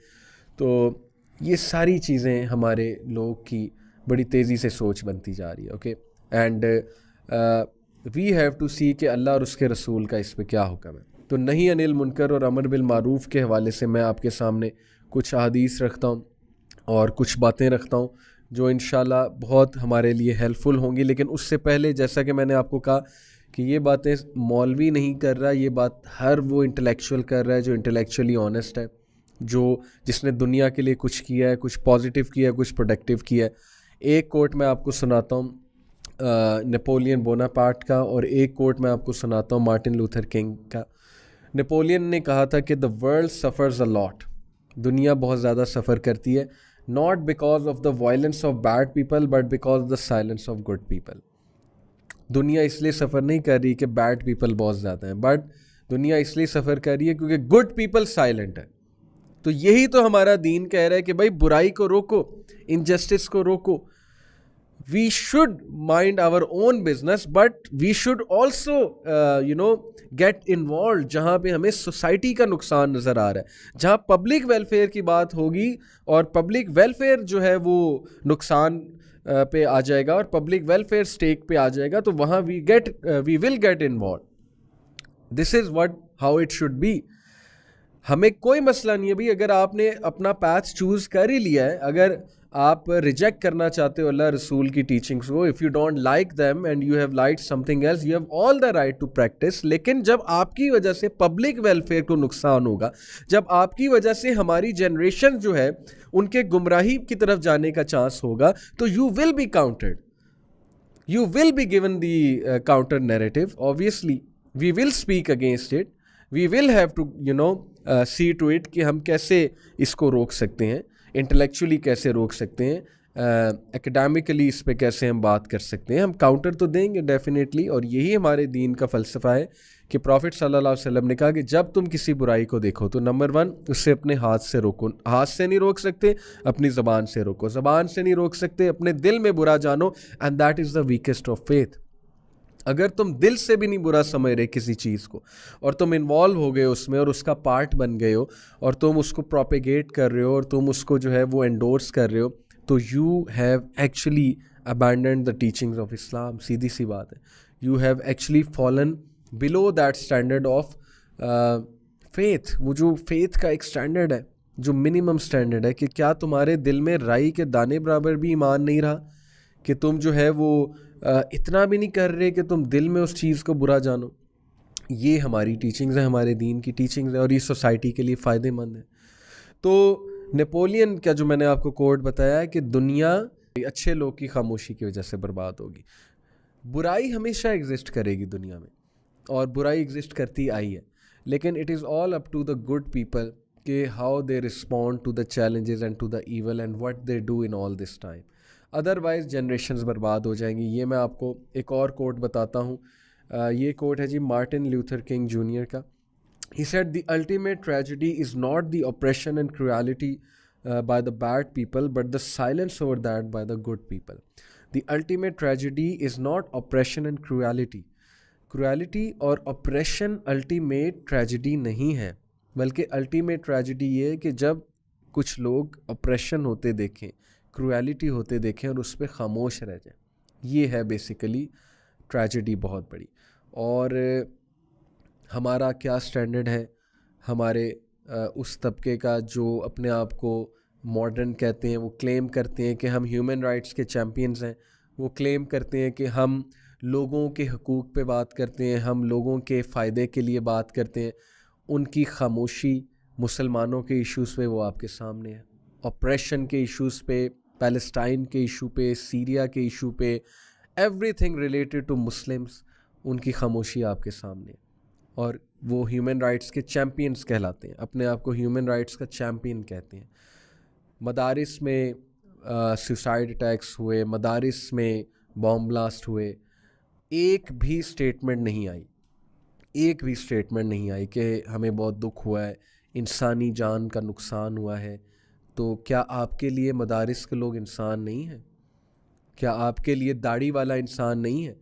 तो ये सारी चीज़ें हमारे लोग की बड़ी तेज़ी से सोच बनती जा रही है। Okay, and we have to see कि अल्लाह और उसके रसूल का इस पर क्या हुक्म है। तो नहीं अनिल मुनकर और अमर बिल मारूफ़ के हवाले से मैं आपके सामने कुछ अहादीस रखता हूँ और कुछ बातें रखता हूँ जो इंशाल्लाह बहुत हमारे लिए हेल्पफुल होंगी। लेकिन उससे पहले, जैसा कि मैंने आपको कहा कि ये बातें मौलवी नहीं कर रहा, ये बात हर वो इंटेलेक्चुअल कर रहा है जो इंटेलेक्चुअली ऑनेस्ट है, जो जिसने दुनिया के लिए कुछ किया है, कुछ पॉजिटिव किया है, कुछ प्रोडक्टिव किया है। एक कोट मैं आपको सुनाता हूँ नेपोलियन बोनापार्ट का, और एक कोट मैं आपको सुनाता हूँ मार्टिन लूथर किंग का। नेपोलियन ने कहा था कि the world suffers a lot, दुनिया बहुत ज़्यादा सफ़र करती है, not because of the violence of bad people but because of the silence of good people. दुनिया इसलिए सफ़र नहीं कर रही कि बैड पीपल बहुत ज़्यादा हैं, बट दुनिया इसलिए सफ़र कर रही है क्योंकि गुड पीपल साइलेंट है। तो यही तो हमारा दीन कह रहा है कि भाई बुराई को रोको, इनजस्टिस को रोको। We should mind our own business but we should also get involve जहाँ पे हमें सोसाइटी का नुकसान नज़र आ रहा है। जहाँ पब्लिक वेलफेयर की बात होगी और पब्लिक वेलफेयर जो है वो नुकसान पे आ जाएगा और पब्लिक वेलफेयर स्टेक पे आ जाएगा, तो वहाँ we will get involve. This is what how it should be. हमें कोई मसला नहीं है भाई, अगर आपने अपना पाथ चूज़ कर ही लिया है, अगर आप रिजेक्ट करना चाहते हो अल्लाह रसूल की टीचिंग्स को, if you don't like them and you have like something else, you have all the right to practise. लेकिन जब आपकी वजह से पब्लिक वेलफेयर को नुकसान होगा, जब आपकी वजह से हमारी जनरेशन जो है उनके गुमराही की तरफ जाने का चांस होगा, तो you will be countered, you will be given the counter narrative. Obviously we will speak against it, we will have to see to it कि हम कैसे इसको रोक सकते हैं, इंटेलेक्चुअली कैसे रोक सकते हैं, एकेडमिकली इस पे कैसे हम बात कर सकते हैं। हम काउंटर तो देंगे डेफिनेटली, और यही हमारे दीन का फ़लसफ़ा है कि प्रॉफिट सल्लल्लाहु अलैहि वसल्लम ने कहा कि जब तुम किसी बुराई को देखो तो नंबर 1 उससे अपने हाथ से रोको। हाथ से नहीं रोक सकते, अपनी ज़बान से रोको। ज़बान से नहीं रोक सकते, अपने दिल में बुरा जानो, and that is the weakest of faith. अगर तुम दिल से भी नहीं बुरा समझ रहे किसी चीज़ को और तुम इन्वॉल्व हो गए उसमें और उसका पार्ट बन गए हो और तुम उसको प्रोपेगेट कर रहे हो और तुम उसको जो है वो एंडोर्स कर रहे हो, तो you have actually abandoned the teachings of Islam. सीधी सी बात है, you have actually fallen below that standard of faith. वो जो फेथ का एक स्टैंडर्ड है, जो मिनिमम स्टैंडर्ड है, कि क्या तुम्हारे दिल में राई के दाने बराबर भी ईमान नहीं रहा, कि तुम जो है वो इतना भी नहीं कर रहे कि तुम दिल में उस चीज़ को बुरा जानो। ये हमारी टीचिंग्स हैं, हमारे दीन की टीचिंग्स हैं, और ये सोसाइटी के लिए फ़ायदेमंद है। तो नेपोलियन का जो मैंने आपको कोट बताया है कि दुनिया अच्छे लोग की खामोशी की वजह से बर्बाद होगी। बुराई हमेशा एग्जिस्ट करेगी दुनिया में, और बुराई एग्जिस्ट करती आई है, लेकिन it is all up to the good people कि how they respond to the challenges and to the evil and what they do in all this time. Otherwise generations बर्बाद हो जाएंगी। ये मैं आपको एक और कोट बताता हूँ। ये कोट है जी मार्टिन लूथर किंग जूनियर का। He said the ultimate tragedy is not the oppression and cruelty by the bad people, but the silence over that by the good people. The ultimate tragedy is not oppression and cruelty. Cruelty और oppression ultimate tragedy नहीं है, बल्कि ultimate tragedy ये है कि जब कुछ लोग oppression होते देखें, cruelty होते देखें और उस पर खामोश रह जाएं। ये है बेसिकली tragedy बहुत बड़ी। और हमारा क्या स्टैंडर्ड है हमारे उस तबके का जो अपने आप को मॉडर्न कहते हैं, वो क्लेम करते हैं कि हम ह्यूमन राइट्स के चैम्पियंस हैं, वो क्लेम करते हैं कि हम लोगों के हकूक़ पे बात करते हैं, हम लोगों के फ़ायदे के लिए बात करते हैं। उनकी खामोशी मुसलमानों के इश्यूज़ पे वो आपके सामने है, ऑपरेशन के इश्यूज़ पे, पैलेस्टाइन के इशू पे, सीरिया के इशू पे, एवरीथिंग रिलेटेड टू मुस्लिम्स, उनकी खामोशी आपके सामने है। और वो ह्यूमन राइट्स के चैम्पियंस कहलाते हैं, अपने आप को ह्यूमन राइट्स का चैम्पियन कहते हैं। मदारिस में सुसाइड अटैक्स हुए, मदारिस में बॉम्ब ब्लास्ट हुए, एक भी स्टेटमेंट नहीं आई, एक भी स्टेटमेंट नहीं आई कि हमें बहुत दुख हुआ है। इंसानी जान का नुकसान हुआ है, तो क्या आपके लिए मदारिस के लोग इंसान नहीं हैं? क्या आपके लिए दाढ़ी वाला इंसान नहीं है?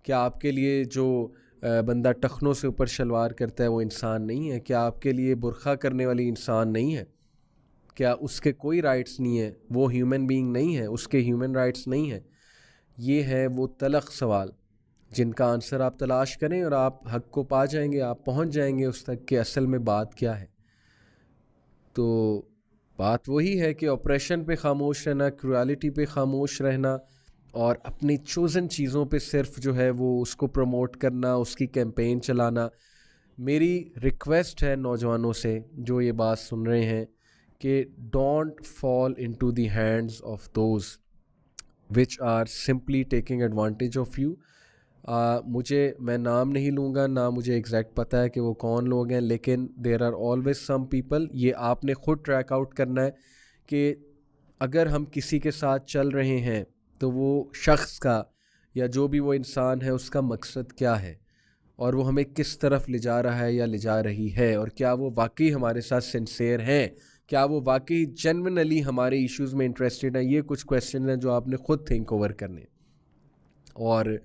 क्या आपके लिए जो बंदा टखनों से ऊपर शलवार करता है वो इंसान नहीं है? क्या आपके लिए बुर्खा करने वाली इंसान नहीं है? क्या उसके कोई राइट्स नहीं है? वो ह्यूमन बीइंग नहीं है? उसके ह्यूमन राइट्स नहीं है? ये है वो तलख सवाल जिनका आंसर आप तलाश करें और आप हक़ को पा जाएंगे, आप पहुंच जाएंगे उस तक कि असल में बात क्या है। तो बात वही है कि ऑपरेशन पे ख़ामोश रहना, क्रूअलिटी पे ख़ामोश रहना और अपनी चोज़न चीज़ों पे सिर्फ जो है वो उसको प्रमोट करना, उसकी कैंपेन चलाना। मेरी रिक्वेस्ट है नौजवानों से जो ये बात सुन रहे हैं कि don't fall into the hands of those which are simply taking advantage of you. मैं नाम नहीं लूँगा, ना मुझे एग्जैक्ट पता है कि वो कौन लोग हैं, लेकिन there are always some people. ये आपने ख़ुद ट्रैक आउट करना है कि अगर हम किसी के साथ चल रहे हैं तो वो शख्स का या जो भी वो इंसान है उसका मकसद क्या है और वो हमें किस तरफ ले जा रहा है या ले जा रही है, और क्या वो वाकई हमारे साथ सिंसेयर हैं, क्या वो वाकई जेन्युइनली हमारे इश्यूज़ में इंटरेस्टेड हैं। ये कुछ क्वेश्चन हैं जो आपने ख़ुद थिंक ओवर करने, और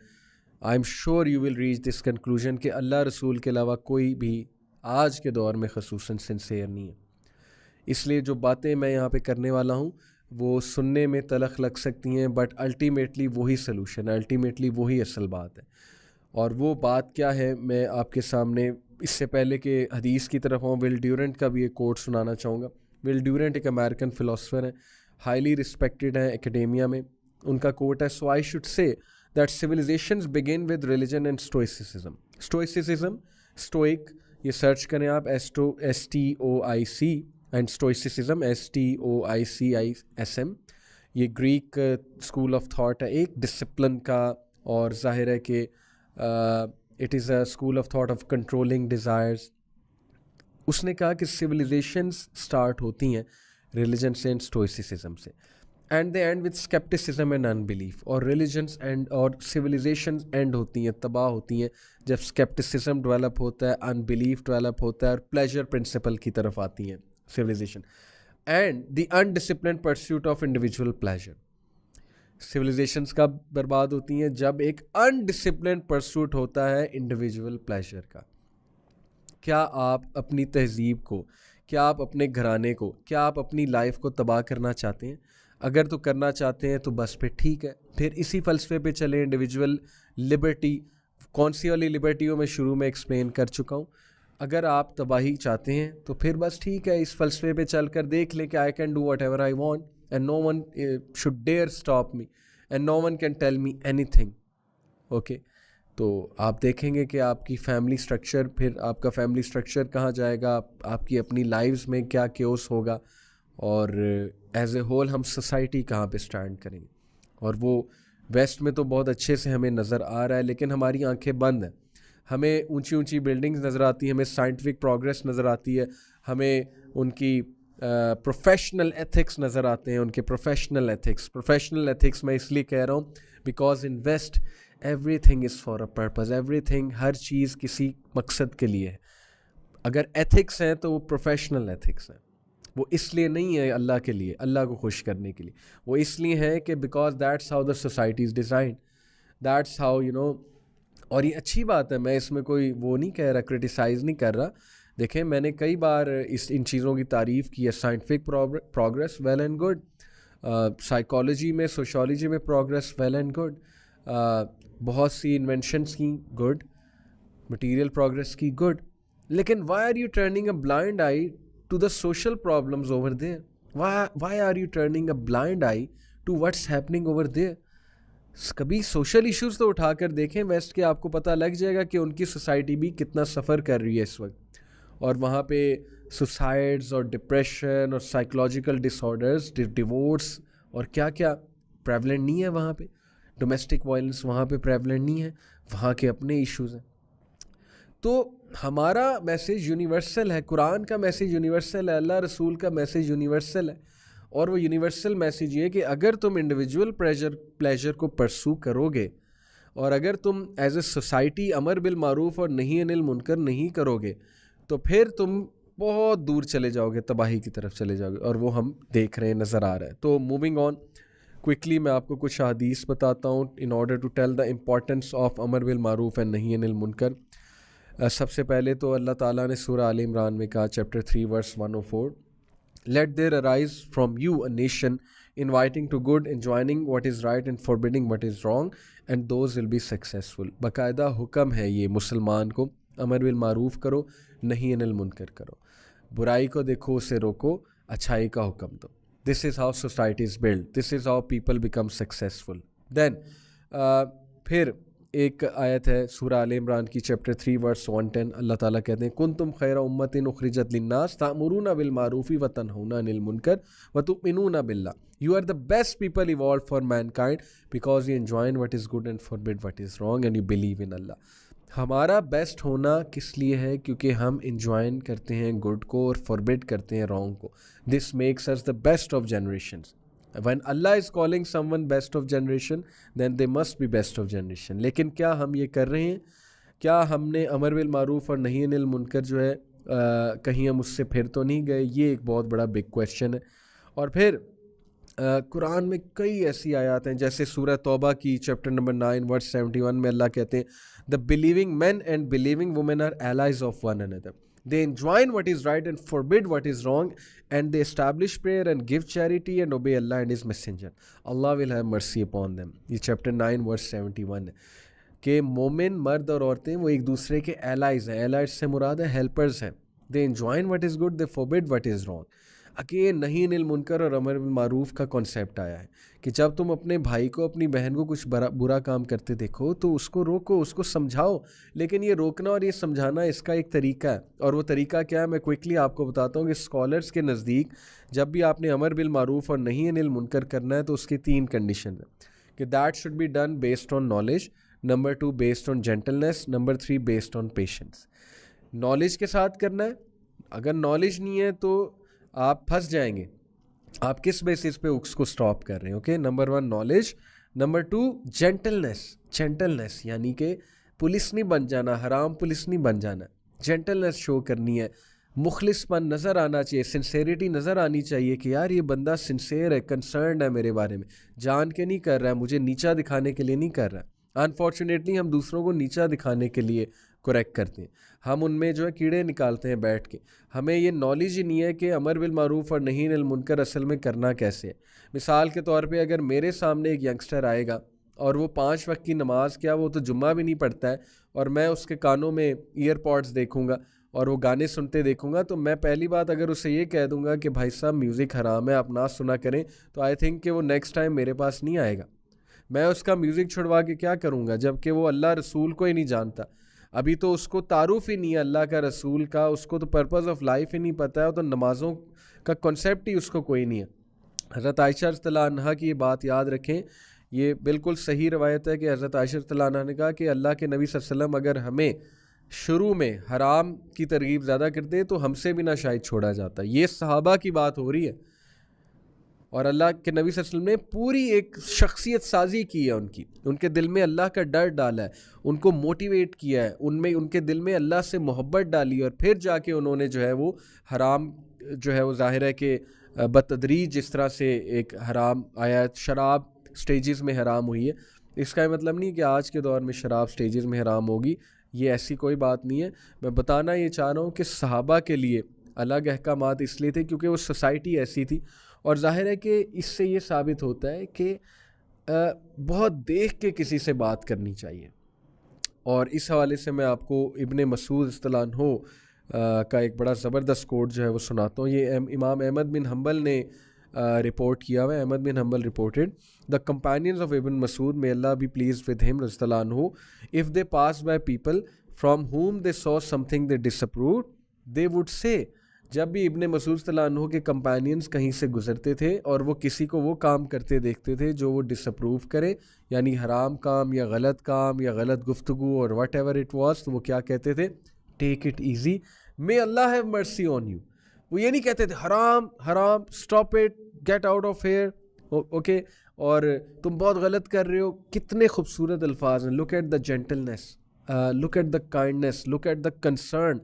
I am sure you will reach this conclusion कि अल्लाह रसूल के अलावा कोई भी आज के दौर में ख़ुसूसन सिंसेयर नहीं है। इसलिए जो बातें मैं यहाँ पे करने वाला हूँ वो सुनने में तलख लग सकती हैं, बट अल्टीमेटली वही सलूशन है, अल्टीमेटली वही असल बात है। और वो बात क्या है, मैं आपके सामने इससे पहले कि हदीस की तरफ आऊँ, विल ड्यूरेंट का भी एक कोट सुनाना चाहूँगा। विल ड्यूरेंट एक अमेरिकन फ़िलासफ़र हैं, हाईली रिस्पेक्टेड हैं एकेडेमिया में। उनका कोट है, so I should say that civilizations begin with religion and stoicism. Stoic, ये सर्च करें आप, STOIC, and stoicism STOICISM। ये ग्रीक स्कूल ऑफ थाट है, एक डिसिप्लिन का, और जाहिर है कि it is a school of thought of controlling desires. उसने कहा कि सिविलाइजेशंस स्टार्ट होती हैं रिलीजन से एंड स्टोइसिज्म से, and they and with scepticism and unbelief. और रिलीजन्स एंड और सिविलाइजेशंस एंड होती हैं, तबाह होती हैं, जब स्केप्टिसिज्म डेवलप होता है, अनबिलीफ डेवलप होता है और प्लेजर प्रिंसिपल की तरफ आती हैं civilization, and the undisciplined pursuit of individual pleasure. Civilizations कब बर्बाद होती हैं? जब एक अनडिसिप्लिन्ड परस्यूट होता है इंडिविजुअल प्लेजर का। क्या आप अपनी तहजीब को, क्या आप अपने घराने को, क्या आप अपनी लाइफ को तबाह करना चाहते हैं? अगर तो करना चाहते हैं तो बस फिर ठीक है, फिर इसी फ़लसफ़े पे चलें। इंडिविजुअल लिबर्टी, कौन सी वाली लिबर्टी हो मैं शुरू में एक्सप्लेन कर चुका हूँ। अगर आप तबाही चाहते हैं तो फिर बस ठीक है, इस फ़लसफ़े पे चल कर देख लें कि I can do whatever I want and no one should dare stop me and no one can tell me anything. Okay, तो आप देखेंगे कि आपकी फैमिली स्ट्रक्चर, फिर आपका फैमिली स्ट्रक्चर कहाँ जाएगा, आपकी अपनी लाइव्स में क्या क्योस होगा, और एज ए होल हम सोसाइटी कहाँ पे स्टैंड करेंगे। और वो वेस्ट में तो बहुत अच्छे से हमें नज़र आ रहा है, लेकिन हमारी आंखें बंद हैं। हमें ऊंची ऊंची बिल्डिंग्स नज़र आती हैं, हमें साइंटिफिक प्रोग्रेस नज़र आती है, हमें उनकी प्रोफेशनल एथिक्स नज़र आते हैं, उनके प्रोफेशनल एथिक्स मैं इसलिए कह रहा हूँ because in west everything is for a purpose, everything, हर चीज़ किसी मकसद के लिए है। अगर एथिक्स हैं तो वो प्रोफेशनल एथिक्स हैं, वो इसलिए नहीं है अल्लाह के लिए, अल्लाह को खुश करने के लिए, वो इसलिए है कि because that's how the society is design, that's how you know. और ये अच्छी बात है, मैं इसमें कोई वो नहीं कह रहा, क्रिटिसाइज़ नहीं कर रहा। देखें, मैंने कई बार इन चीज़ों की तारीफ़ की है। Scientific progress, well and good. Psychology में, सोशोलॉजी में प्रोग्रेस, वेल एंड गुड। बहुत सी इन्वेंशंस की, गुड। मटीरियल प्रोग्रेस की, गुड। लेकिन why are you turning a blind eye to the social problems over there? Why are you turning a blind eye to what's happening over there? कभी social issues तो उठा कर देखें waste के, आपको पता लग जाएगा कि उनकी सोसाइटी भी कितना सफ़र कर रही है इस वक्त। और वहाँ पे सुसाइड्स और डिप्रेशन और साइकोलॉजिकल डिसऑर्डर्स, डिवोर्स और क्या क्या प्रेवलेंट नहीं है वहाँ पे। डोमेस्टिक वायलेंस वहाँ पे प्रेवलेंट नहीं है, वहाँ के अपने इश्यूज़ हैं। तो हमारा मैसेज यूनिवर्सल है, कुरान का मैसेज यूनिवर्सल है, अल्लाह रसूल का मैसेज यूनिवर्सल है। और वो यूनिवर्सल मैसेज ये कि अगर तुम इंडिविजुअल प्लेजर को परसू करोगे, और अगर तुम एज ए सोसाइटी अमर बिल मारूफ और नहीं अनिल मुनकर नहीं करोगे, तो फिर तुम बहुत दूर चले जाओगे, तबाही की तरफ चले जाओगे, और वो हम देख रहे हैं, नज़र आ रहा है। तो मूविंग ऑन क्विकली मैं आपको कुछ हदीस बताता हूँ in order to tell the importance of अमर बिल मारूफ एंड नही अनिल मुनकर। सबसे पहले तो अल्लाह ताला ने सूरह आल इमरान में कहा, chapter 3 verse 104, let there arise from you a nation inviting to good, enjoining what is right and forbidding what is wrong, and those will be successful। बाकायदा हुक्म है ये मुसलमान को, अमर बिल मारूफ करो, नहीं अनिल मुनकर करो, बुराई को देखो, उसे रोको, अच्छाई का हुक्म दो। This is how society is build, this is how people become successful. Then फिर एक आयत है सूरह आल इमरान की, चैप्टर 3 वर्स 110, अल्लाह ताला कहते हैं, कुंतुम खैरा उम्मतिन उखरिजत लिन्नास तामुरूना बिल मारूफी व तनहूना अनिल मुनकर व तुमिनूना बिल्लाह, you are the best people evolve for mankind because you enjoin what is good and forbid what is wrong and you believe in Allah. हमारा बेस्ट होना किस लिए है? क्योंकि हम इंजॉइन करते हैं गुड को और फॉरबिड करते हैं रॉन्ग को। This makes us the best of generations. When Allah is calling someone best of generation, then they must be best of generation। लेकिन क्या हम ये कर रहे हैं? क्या हमने अमर बिल मारूफ और नही अनिल मुनकर जो है कहीं हम उससे फिर तो नहीं गए? ये एक बहुत बड़ा बिग क्वेश्चन है। और फिर कुरान में कई ऐसी आयत हैं, जैसे सूरह तौबा की चैप्टर नंबर 9 वर्स 71 में अल्लाह कहते हैं, the believing men and believing women are allies of one another, they enjoin what is right and forbid what is wrong, and they establish prayer and give charity and obey Allah and his messenger, Allah will have mercy upon them। ये chapter 9 verse 71 है कि मोमिन मर्द और औरतें वो एक दूसरे के एलाइज हैं। एलाइज से मुराद है हेल्पर्स हैं। दे enjoin what is good, they forbid what is wrong। अकेले नहीं अनिल मुनकर और अमर बिल मारूफ का कॉन्सेप्ट आया है कि जब तुम अपने भाई को, अपनी बहन को कुछ बुरा काम करते देखो तो उसको रोको, उसको समझाओ। लेकिन ये रोकना और ये समझाना, इसका एक तरीका है, और वो तरीका क्या है मैं क्विकली आपको बताता हूँ कि स्कॉलर्स के नज़दीक जब भी आपने अमर बिल मारूफ और नहीं अनिल मुनकर करना है तो उसकी 3 कंडीशन है कि that should be done based on knowledge, number 2 based on gentleness, number 3 based on patience. Knowledge के साथ करना है। अगर नॉलेज नहीं है तो आप फंस जाएंगे। आप किस बेसिस पे उसको स्टॉप कर रहे हैं? Okay, number 1 knowledge, number 2 gentleness. Gentleness यानी कि पुलिस नहीं बन जाना, हराम पुलिस नहीं बन जाना, जेंटलनेस शो करनी है, मुखलिसपन नज़र आना चाहिए, सिंसेरिटी नज़र आनी चाहिए कि यार ये बंदा सिंसेयर है, कंसर्न है मेरे बारे में, जान के नहीं कर रहा है, मुझे नीचा दिखाने के लिए नहीं कर रहा है। अनफॉर्चुनेटली हम दूसरों को नीचा दिखाने के लिए करेक्ट करते हैं, हम उनमें जो है कीड़े निकालते हैं बैठ के। हमें ये नॉलेज ही नहीं है कि अमर बिल मारूफ और नही अनिल मुनकर असल में करना कैसे है। मिसाल के तौर पे अगर मेरे सामने एक यंगस्टर आएगा और वो 5 वक्त की नमाज़, क्या वो तो जुम्मा भी नहीं पढ़ता है, और मैं उसके कानों में ईयरपॉड्स देखूंगा और वो गाने सुनते देखूंगा, तो मैं पहली बात अगर उसे ये कह दूंगा कि भाई साहब म्यूज़िक हराम है, आप ना सुना करें, तो आई थिंक कि वो नेक्स्ट टाइम मेरे पास नहीं आएगा। मैं उसका म्यूज़िक छुड़वा के क्या करूँगा, जबकि वो अल्लाह रसूल को ही नहीं जानता। अभी तो उसको तारुफ ही नहीं है अल्लाह का, रसूल का, उसको तो पर्पज़ ऑफ लाइफ ही नहीं पता है, तो नमाज़ों का कॉन्सेप्ट ही उसको कोई नहीं है। हज़रत आयशा रज़ियल्लाहु अन्हा की ये बात याद रखें, ये बिल्कुल सही रवायत है कि हज़रत आयशा रज़ियल्लाहु अन्हा ने कहा कि अल्लाह के नबी सल्लल्लाहु अलैहि वसल्लम अगर हमें शुरू में हराम की तरगीब ज़्यादा करते तो हमसे भी ना शायद छोड़ा जाता। ये सहाबा की बात हो रही है, और अल्लाह के नबी सल्लल्लाहु अलैहि वसल्लम ने पूरी एक शख्सियत साजी की है उनकी, उनके दिल में अल्लाह का डर डाला है, उनको मोटिवेट किया है, उनमें उनके दिल में अल्लाह से मोहब्बत डाली, और फिर जाके उन्होंने जो है वो हराम जो है वो ज़ाहिर है कि बतदरीज जिस तरह से एक हराम आया, शराब स्टेजेस में हराम हुई है। इसका ये मतलब नहीं कि आज के दौर में शराब स्टेजेस में हराम होगी, ये ऐसी कोई बात नहीं है। मैं बताना ये चाह रहा हूँ कि सहाबा के लिए अलग अहकामात इसलिए थे क्योंकि वो सोसाइटी ऐसी थी, और ज़ाहिर है कि इससे ये साबित होता है कि बहुत देख के किसी से बात करनी चाहिए। और इस हवाले से मैं आपको इब्ने मसूद रज़ियल्लाहु अन्हु का एक बड़ा ज़बरदस्त कोट जो है वो सुनाता हूँ। ये इमाम अहमद बिन हम्बल ने रिपोर्ट किया हुआ है। Ahmad bin Hanbal reported, the companions of Ibn Masud, may Allah be pleased with him, रज़ियल्लाहु अन्हु, if they pass by people from whom they saw something they disapproved, they would say, जब भी इब्ने मसूद रज़ियल्लाहु अन्हु के कंपेनियंस कहीं से गुजरते थे और वो किसी को वो काम करते देखते थे जो वो डिसअप्रूव करे, यानी हराम काम या गलत गुफ्तगू और वट एवर इट वॉज, तो वो क्या कहते थे? Take it easy, may Allah have mercy on you. वो ये नहीं कहते थे हराम हराम, stop it, get out of here, okay, और तुम बहुत गलत कर रहे हो। कितने खूबसूरत अल्फाज हैं। Look at the gentleness, look at the kindness, look at the concern,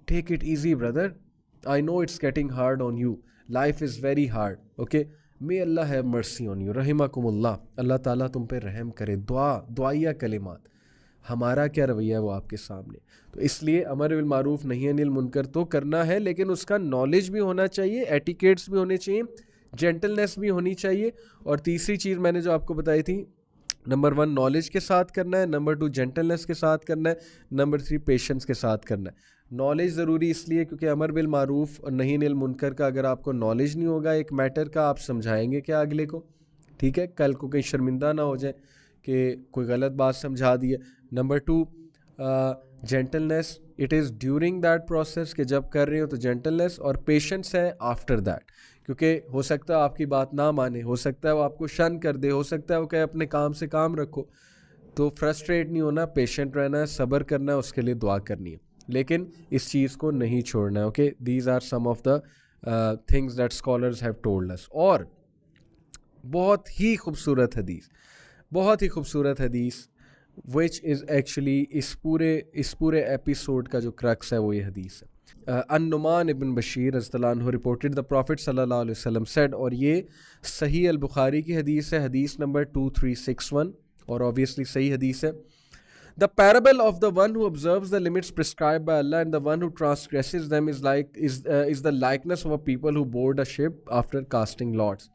take it easy brother, I know it's getting hard on you, life is very hard, okay, may Allah have mercy on you, रहिमकुमुल्लाह, Allah ताला तुम पे रहम करे। दुआया कलिमात, हमारा क्या रवैया है वो आपके सामने। तो इसलिए अमर बिल मारूफ नही अनिल मुनकर तो करना है, लेकिन उसका नॉलेज भी होना चाहिए, एटिकेट्स भी होने चाहिए, जेंटलनेस भी होनी चाहिए। और तीसरी चीज़ मैंने जो आपको बताई थी, नंबर 1 नॉलेज के साथ करना है, नंबर 2 जेंटलनेस के साथ करना है, नंबर 3 पेशेंस के साथ करना है। नॉलेज ज़रूरी इसलिए क्योंकि अमर बिल मारूफ और नही अनिल मुनकर का अगर आपको नॉलेज नहीं होगा एक मैटर का, आप समझाएंगे क्या अगले को, ठीक है, कल को कहीं शर्मिंदा ना हो जाए कि कोई गलत बात समझा दी है। Number 2 gentleness, it is during that process, कि जब कर रहे हो तो जेंटलनेस, और पेशेंस है आफ्टर दैट, क्योंकि हो सकता है आपकी बात ना माने, हो सकता है वो आपको शन कर दे, हो सकता है वो कहे अपने काम से काम रखो। तो फ्रस्ट्रेट नहीं होना, पेशेंट रहना है, सब्र करना है, उसके लिए दुआ करनी है, लेकिन इस चीज़ को नहीं छोड़ना है। Okay, these are some of the things that scholars have told us. और बहुत ही खूबसूरत हदीस, बहुत ही खूबसूरत हदीस विच इज़ एक्चुअली इस पूरे एपिसोड का जो क्रक्स है वो ये हदीस है। अन्नुमान इब्न बशीर रज़ियल्लाहु अन्हु रिपोर्टेड द प्रॉफिट सल्लल्लाहु अलैहि वसल्लम सेड, और ये सही अल बुखारी की हदीस है, हदीस नंबर 2361, और ऑब्वियसली सही हदीस है। The parable of the one who observes the limits prescribed by Allah and the one who transgresses them is the likeness of a people who board a ship after casting lots.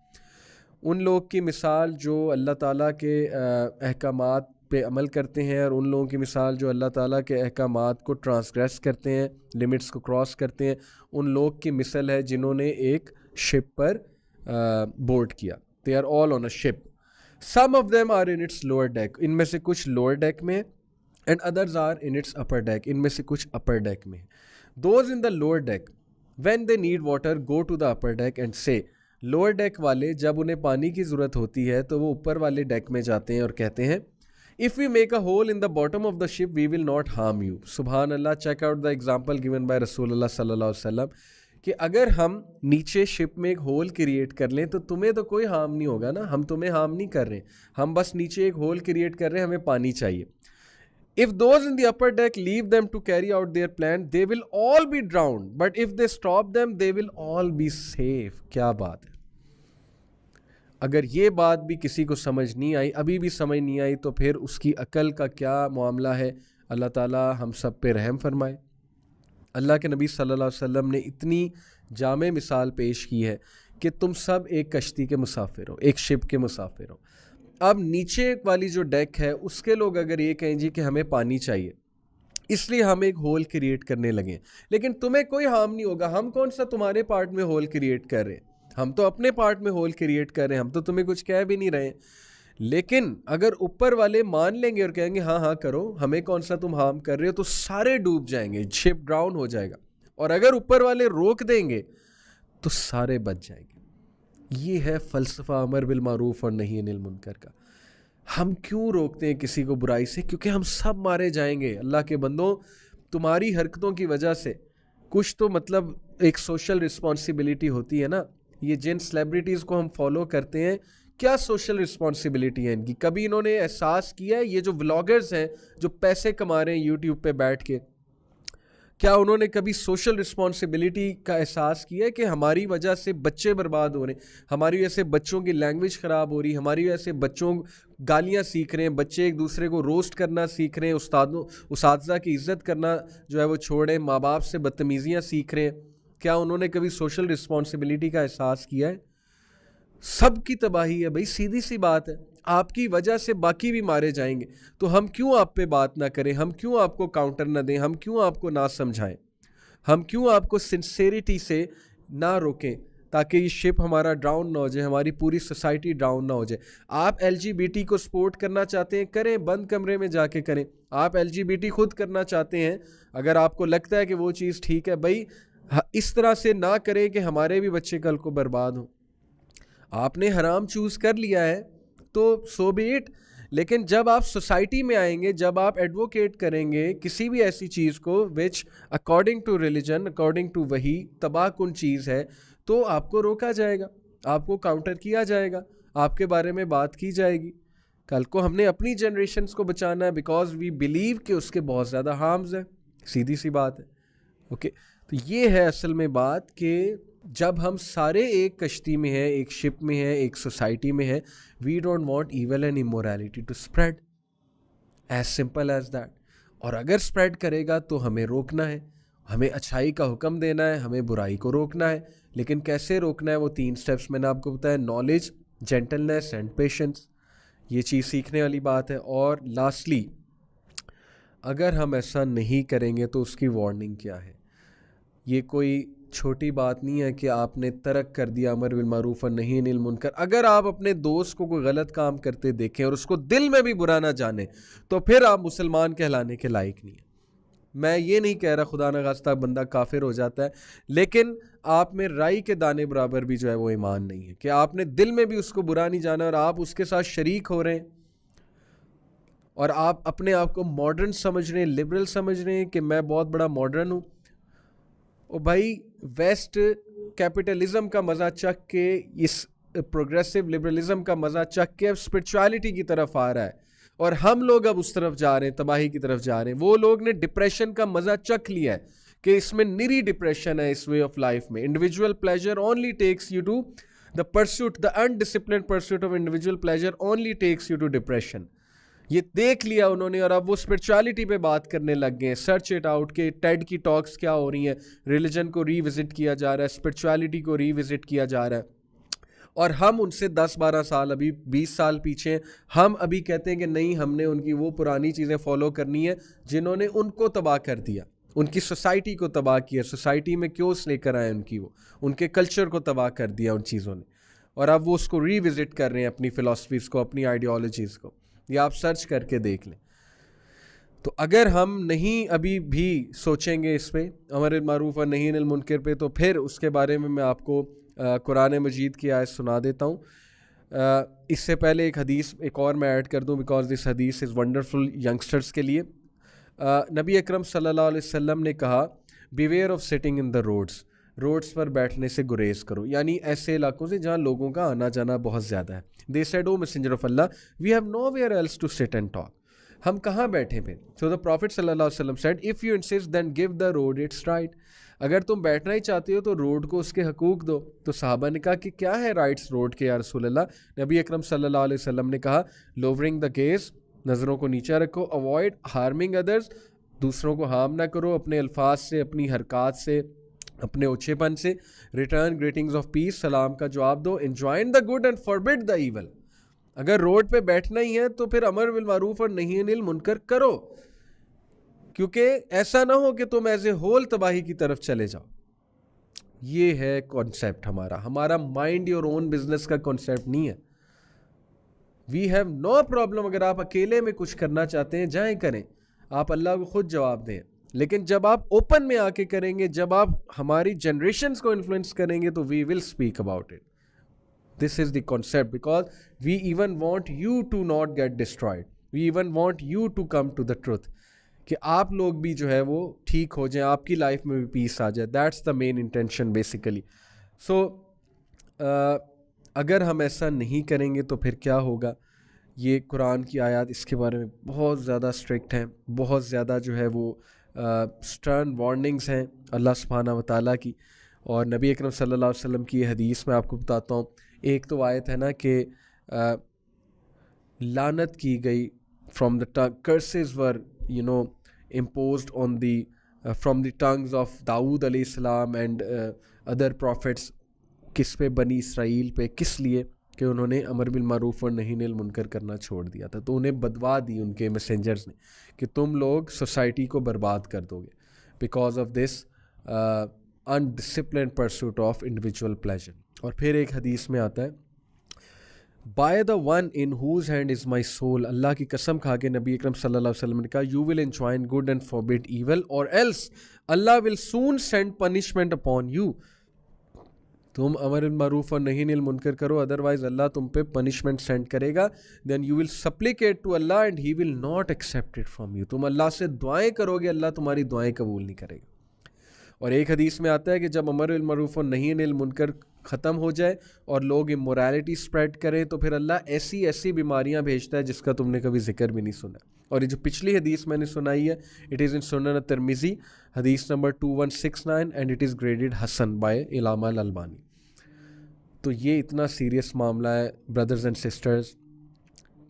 उन लोग की मिसाल जो अल्लाह ताला के अहकामात पे अमल करते हैं, और उन लोगों की मिसाल जो अल्लाह ताला के अहकामात को ट्रांसग्रेस करते हैं, लिमिट्स को क्रॉस करते हैं, उन लोग की मिसल है जिन्होंने एक शिप पर बोर्ड किया। They are all on a ship, some of them are in its lower deck, इनमें से कुछ लोअर डेक में, and others are in its upper deck, इनमें से कुछ अपर डेक में। Those in the lower deck when they need water go to the upper deck and say, lower deck वाले जब उन्हें पानी की ज़रूरत होती है तो वो ऊपर वाले डेक में जाते हैं और कहते हैं, if we make a hole in the bottom of the ship we will not harm you. सुबहान अल्लाह, check out the example given by रसूलुल्लाह सल्लल्लाहु अलैहि वसल्लम, कि अगर हम नीचे शिप में एक होल क्रिएट कर लें तो तुम्हें तो कोई हार्म नहीं होगा ना, हम तुम्हें हार्म नहीं कर रहे, हम बस नीचे एक होल क्रिएट कर रहे हैं, हमें पानी चाहिए। If those in the upper deck leave them to carry out their plan, they will all be drowned. But if they stop them, they will all be safe. क्या बात है। अगर ये बात भी किसी को समझ नहीं आई, अभी भी समझ नहीं आई, तो फिर उसकी अकल का क्या मामला है। अल्लाह ताला हम सब पे रहम फरमाए। अल्लाह के नबी सल्लल्लाहु अलैहि वसल्लम ने इतनी जामे मिसाल पेश की है कि तुम सब एक कश्ती के मुसाफिर हो, एक शिप के मुसाफिर हो। अब नीचे वाली जो डेक है उसके लोग अगर ये कहें जी कि हमें पानी चाहिए, इसलिए हम एक होल क्रिएट करने लगे, लेकिन तुम्हें कोई हार्म नहीं होगा, हम कौन सा तुम्हारे पार्ट में होल क्रिएट कर रहे हैं, हम तो अपने पार्ट में होल क्रिएट कर रहे हैं, हम तो तुम्हें कुछ कह भी नहीं रहे। लेकिन अगर ऊपर वाले मान लेंगे और कहेंगे हाँ हाँ करो, हमें कौन सा तुम हार्म कर रहे हो, तो सारे डूब जाएंगे, शिप ड्राउन हो जाएगा। और अगर ऊपर वाले रोक देंगे तो सारे बच जाएंगे। ये है फ़लसफ़ा अमर बिल मारूफ और नही अनिल मुनकर का। हम क्यों रोकते हैं किसी को बुराई से? क्योंकि हम सब मारे जाएंगे। अल्लाह के बंदों, तुम्हारी हरकतों की वजह से कुछ तो मतलब एक सोशल रिस्पॉन्सिबिलिटी होती है ना। ये जिन सेलिब्रिटीज़ को हम फॉलो करते हैं, क्या सोशल रिस्पॉन्सिबिलिटी है इनकी? कभी इन्होंने एहसास किया है? ये जो व्लॉगर्स हैं जो पैसे कमा रहे हैं यूट्यूब पे बैठ के, क्या उन्होंने कभी सोशल रिस्पॉन्सिबिलिटी का एहसास किया है कि हमारी वजह से बच्चे बर्बाद हो रहे हैं, हमारी वजह से बच्चों की लैंग्वेज ख़राब हो रही है, हमारी वजह से बच्चों गालियाँ सीख रहे हैं, बच्चे एक दूसरे को रोस्ट करना सीख रहे हैं, उस्ताद की इज़्ज़त करना जो है वो छोड़ रहे हैं, माँ बाप से बदतमीज़ियाँ सीख रहे हैं। क्या उन्होंने कभी सोशल रिस्पॉन्सिबिलिटी का एहसास किया है? सब की तबाही है भाई, सीधी सी बात है। आपकी वजह से बाकी भी मारे जाएंगे, तो हम क्यों आप पे बात ना करें, हम क्यों आपको काउंटर ना दें, हम क्यों आपको ना समझाएं, हम क्यों आपको सिंसेरिटी से ना रोकें, ताकि ये शिप हमारा डाउन ना हो जाए, हमारी पूरी सोसाइटी डाउन ना हो जाए। आप LGBT को सपोर्ट करना चाहते हैं, करें, बंद कमरे में जाके करें। आप LGBT खुद करना चाहते हैं, अगर आपको लगता है कि वो चीज़ ठीक है, भाई इस तरह से ना करें कि हमारे भी बच्चे कल को बर्बाद हों। आपने हराम चूज़ कर लिया है तो सो बी इट, लेकिन जब आप सोसाइटी में आएंगे, जब आप एडवोकेट करेंगे किसी भी ऐसी चीज़ को which according to religion, according to वही तबाहकुन चीज़ है, तो आपको रोका जाएगा, आपको काउंटर किया जाएगा, आपके बारे में बात की जाएगी। कल को हमने अपनी जनरेशन्स को बचाना है, बिकॉज वी बिलीव कि उसके बहुत ज़्यादा हार्म्स हैं। सीधी सी बात है। ओके, तो ये है असल में बात कि जब हम सारे एक कश्ती में हैं, एक शिप में हैं, एक सोसाइटी में हैं, we don't want evil and immorality to spread, as simple as that. और अगर स्प्रेड करेगा तो हमें रोकना है, हमें अच्छाई का हुक्म देना है, हमें बुराई को रोकना है। लेकिन कैसे रोकना है, वो 3 स्टेप्स मैंने आपको बताया, नॉलेज, जेंटलनेस एंड पेशेंस। ये चीज़ सीखने वाली बात है। और लास्टली, अगर हम ऐसा नहीं करेंगे तो उसकी वार्निंग क्या है। ये कोई छोटी बात नहीं है कि आपने तर्क कर दिया अमर बिल मारूफ और नही अनिल मुनकर। अगर आप अपने दोस्त को कोई गलत काम करते देखें और उसको दिल में भी बुरा ना जाने, तो फिर आप मुसलमान कहलाने के लायक नहीं है। मैं ये नहीं कह रहा खुदा न खास्ता बंदा काफिर हो जाता है, लेकिन आप में राई के दाने बराबर भी जो है वो ईमान नहीं है कि आपने दिल में भी उसको बुरा नहीं जाना और आप उसके साथ शरीक हो रहे हैं और आप अपने आप को मॉडर्न समझ रहे हैं, लिबरल समझ रहे हैं कि मैं बहुत बड़ा मॉडर्न हूँ। और भाई वेस्ट कैपिटलिज्म का मज़ा चख के, इस प्रोग्रेसिव लिबरलिज्म का मज़ा चख के अब स्पिरिचुअलिटी की तरफ आ रहा है और हम लोग अब उस तरफ जा रहे हैं, तबाही की तरफ जा रहे हैं। वो लोग ने डिप्रेशन का मज़ा चख लिया है कि इसमें निरी डिप्रेशन है इस वे ऑफ लाइफ में। Individual pleasure only takes you to the pursuit, the undisciplined pursuit of individual pleasure only takes you to depression. ये देख लिया उन्होंने और अब वो स्पिरिचुअलिटी पे बात करने लग गए हैं। सर्च इट आउट के टेड की टॉक्स क्या हो रही हैं, रिलीजन को रीविजिट किया जा रहा है, स्पिरिचुअलिटी को रीविजिट किया जा रहा है। और हम उनसे 10-12 साल, अभी 20 साल पीछे हैं। हम अभी कहते हैं कि नहीं, हमने उनकी वो पुरानी चीज़ें फॉलो करनी है जिन्होंने उनको तबाह कर दिया, उनकी सोसाइटी को तबाह किया। सोसाइटी में क्यों लेकर आए उनकी, वो उनके कल्चर को तबाह कर दिया उन चीज़ों ने, और अब वो उसको रीविजिट कर रहे हैं, अपनी फ़िलासफ़ीज़ को, अपनी आइडियोलॉजीज़ को। ये आप सर्च करके देख लें। तो अगर हम नहीं अभी भी सोचेंगे इस पे, अमर बिल मारूफ और नही अनिल मुनकर पे, तो फिर उसके बारे में मैं आपको कुरान मजीद की आयत सुना देता हूँ। इससे पहले एक हदीस एक और मैं ऐड कर दूँ, बिकॉज दिस हदीस इज़ वंडरफुल यंगस्टर्स के लिए। नबी अकरम सल्लल्लाहु अलैहि वसल्लम ने कहा, beware of sitting in the roads पर बैठने से गुरेज करो, यानी ऐसे इलाकों से जहाँ लोगों का आना जाना बहुत ज़्यादा है। They said, O messenger of अल्लाह, we have nowhere else to sit and talk. हम कहाँ बैठे फिर? सो द प्रॉफिट सल्लल्लाहु अलैहि वसल्लम said, if you insist then give the road its right. अगर तुम बैठना ही चाहते हो तो रोड को उसके हकूक दो। तो सहाबा ने कहा कि क्या है राइट्स रोड के या रसूल अल्लाह? नबी अकरम सल्लल्लाहु अलैहि वसल्लम ने कहा, लोवरिंग द गेज, नज़रों को नीचा रखो, अवॉइड हार्मिंग अदर्स, दूसरों को हार्म ना करो अपने अल्फाज से, अपनी हरकत से, अपने ओछेपन से, रिटर्न ग्रीटिंग्स ऑफ पीस, सलाम का जवाब दो, enjoin the good and forbid the evil. अगर रोड पे बैठना ही है तो फिर अमर बिल मारूफ और नही अनिल मुनकर करो, क्योंकि ऐसा ना हो कि तुम एज ए होल तबाही की तरफ चले जाओ। ये है कॉन्सेप्ट हमारा माइंड योर ओन बिजनेस का कॉन्सेप्ट नहीं है। वी हैव नो प्रॉब्लम, अगर आप अकेले में कुछ करना चाहते हैं जाएं करें, आप अल्लाह को खुद जवाब दें। लेकिन जब आप ओपन में आके करेंगे, जब आप हमारी जनरेशन्स को इन्फ्लुएंस करेंगे, तो we will speak about it. This is the concept, because we even want you to not get destroyed, we even want you to come to the truth, कि आप लोग भी जो है वो ठीक हो जाएं, आपकी लाइफ में भी पीस आ जाए। That's the main intention basically. So अगर हम ऐसा नहीं करेंगे तो फिर क्या होगा? ये कुरान की आयत इसके बारे में बहुत ज़्यादा स्ट्रिक्ट हैं, बहुत ज़्यादा जो है वो स्टर्न वार्निंग्स हैं अल्लाह सुब्हाना व तआला की। और नबी अकरम सल्लल्लाहु अलैहि वसल्लम की हदीस में आपको बताता हूँ। एक तो आयत है ना कि लानत की गई, from the tongue, curses were imposed on the from the tongues of दाऊद अलैहिस्सलाम एंड अदर प्रॉफिट्स। किस पे? बनी इसराइल पे। किस लिए? कि उन्होंने अमर बिल मारूफ और नही अनिल मुनकर करना छोड़ दिया था। तो उन्हें बदवा दी उनके मैसेंजर्स ने कि तुम लोग सोसाइटी को बर्बाद कर दोगे because of this undisciplined pursuit of individual pleasure. और फिर एक हदीस में आता है, by the one in whose hand is my soul, Allah की कसम खा के नबी अकरम सल्लल्लाहु अलैहि वसल्लम ने कहा, you will enjoin good and forbid evil, और else Allah will soon send punishment upon you. तुम अमर बिल मारूफ और नही अनिल मुनकर करो, अदरवाइज अल्लाह तुम पे पनिशमेंट सेंड करेगा। Then you will supplicate to Allah and he will not accept it from you. तुम अल्लाह से दुआएं करोगे, अल्लाह तुम्हारी दुआएं कबूल नहीं करेगा। और एक हदीस में आता है कि जब अमर बिल मारूफ और नही अनिल मुनकर ख़त्म हो जाए और लोग इमोरलिटी स्प्रेड करें, तो फिर अल्लाह ऐसी ऐसी बीमारियां भेजता है जिसका तुमने कभी जिक्र भी नहीं सुना। और ये जो पिछली हदीस मैंने सुनाई है, it is in Sunan Tirmidhi हदीस number 2169 and it is graded हसन बाय इलामा अल-अलबानी। तो ये इतना सीरियस मामला है ब्रदर्स एंड सिस्टर्स,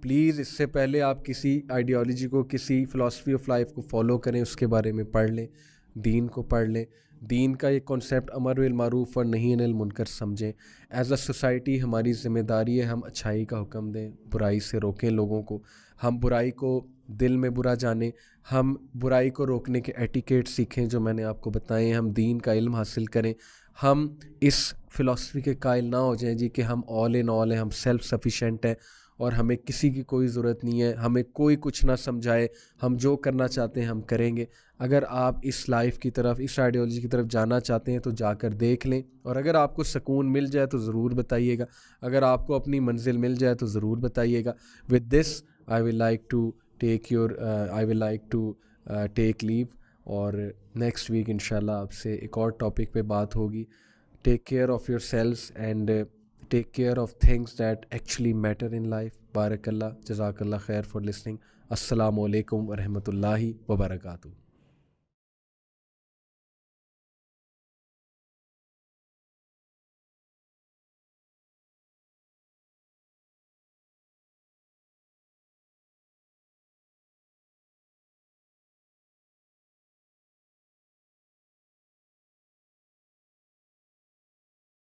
प्लीज़ इससे पहले आप किसी आइडियोलॉजी को, किसी फ़िलासफ़ी ऑफ लाइफ को फॉलो करें, उसके बारे में पढ़ लें, दीन को पढ़ लें, दीन का ये कॉन्सेप्ट अमर बिल मारूफ़ और नही अनिल मुनकर समझें। एज़ अ सोसाइटी हमारी ज़िम्मेदारी है हम अच्छाई का हुक्म दें, बुराई से रोकें लोगों को, हम बुराई को दिल में बुरा जानें, हम बुराई को रोकने के एटिकेट सीखें जो मैंने आपको बताए, हम दीन का इल्म हासिल करें, हम इस फ़िलासफ़ी के कायल ना हो जाएं जी कि हम ऑल इन ऑल हैं, हम सेल्फ़ सफिशेंट हैं और हमें किसी की कोई ज़रूरत नहीं है, हमें कोई कुछ ना समझाए, हम जो करना चाहते हैं हम करेंगे। अगर आप इस लाइफ की तरफ, इस आइडियोलॉजी की तरफ जाना चाहते हैं तो जाकर देख लें, और अगर आपको सुकून मिल जाए तो ज़रूर बताइएगा, अगर आपको अपनी मंजिल मिल जाए तो ज़रूर बताइएगा। With this I will like to take leave, और नेक्स्ट वीक इंशाल्लाह आपसे एक और टॉपिक पे बात होगी। Take care of yourselves and take care of things that actually matter in life. Barakallah, Jazakallah khair for listening. Assalamu alaikum wa rahmatullahi wa barakatuh.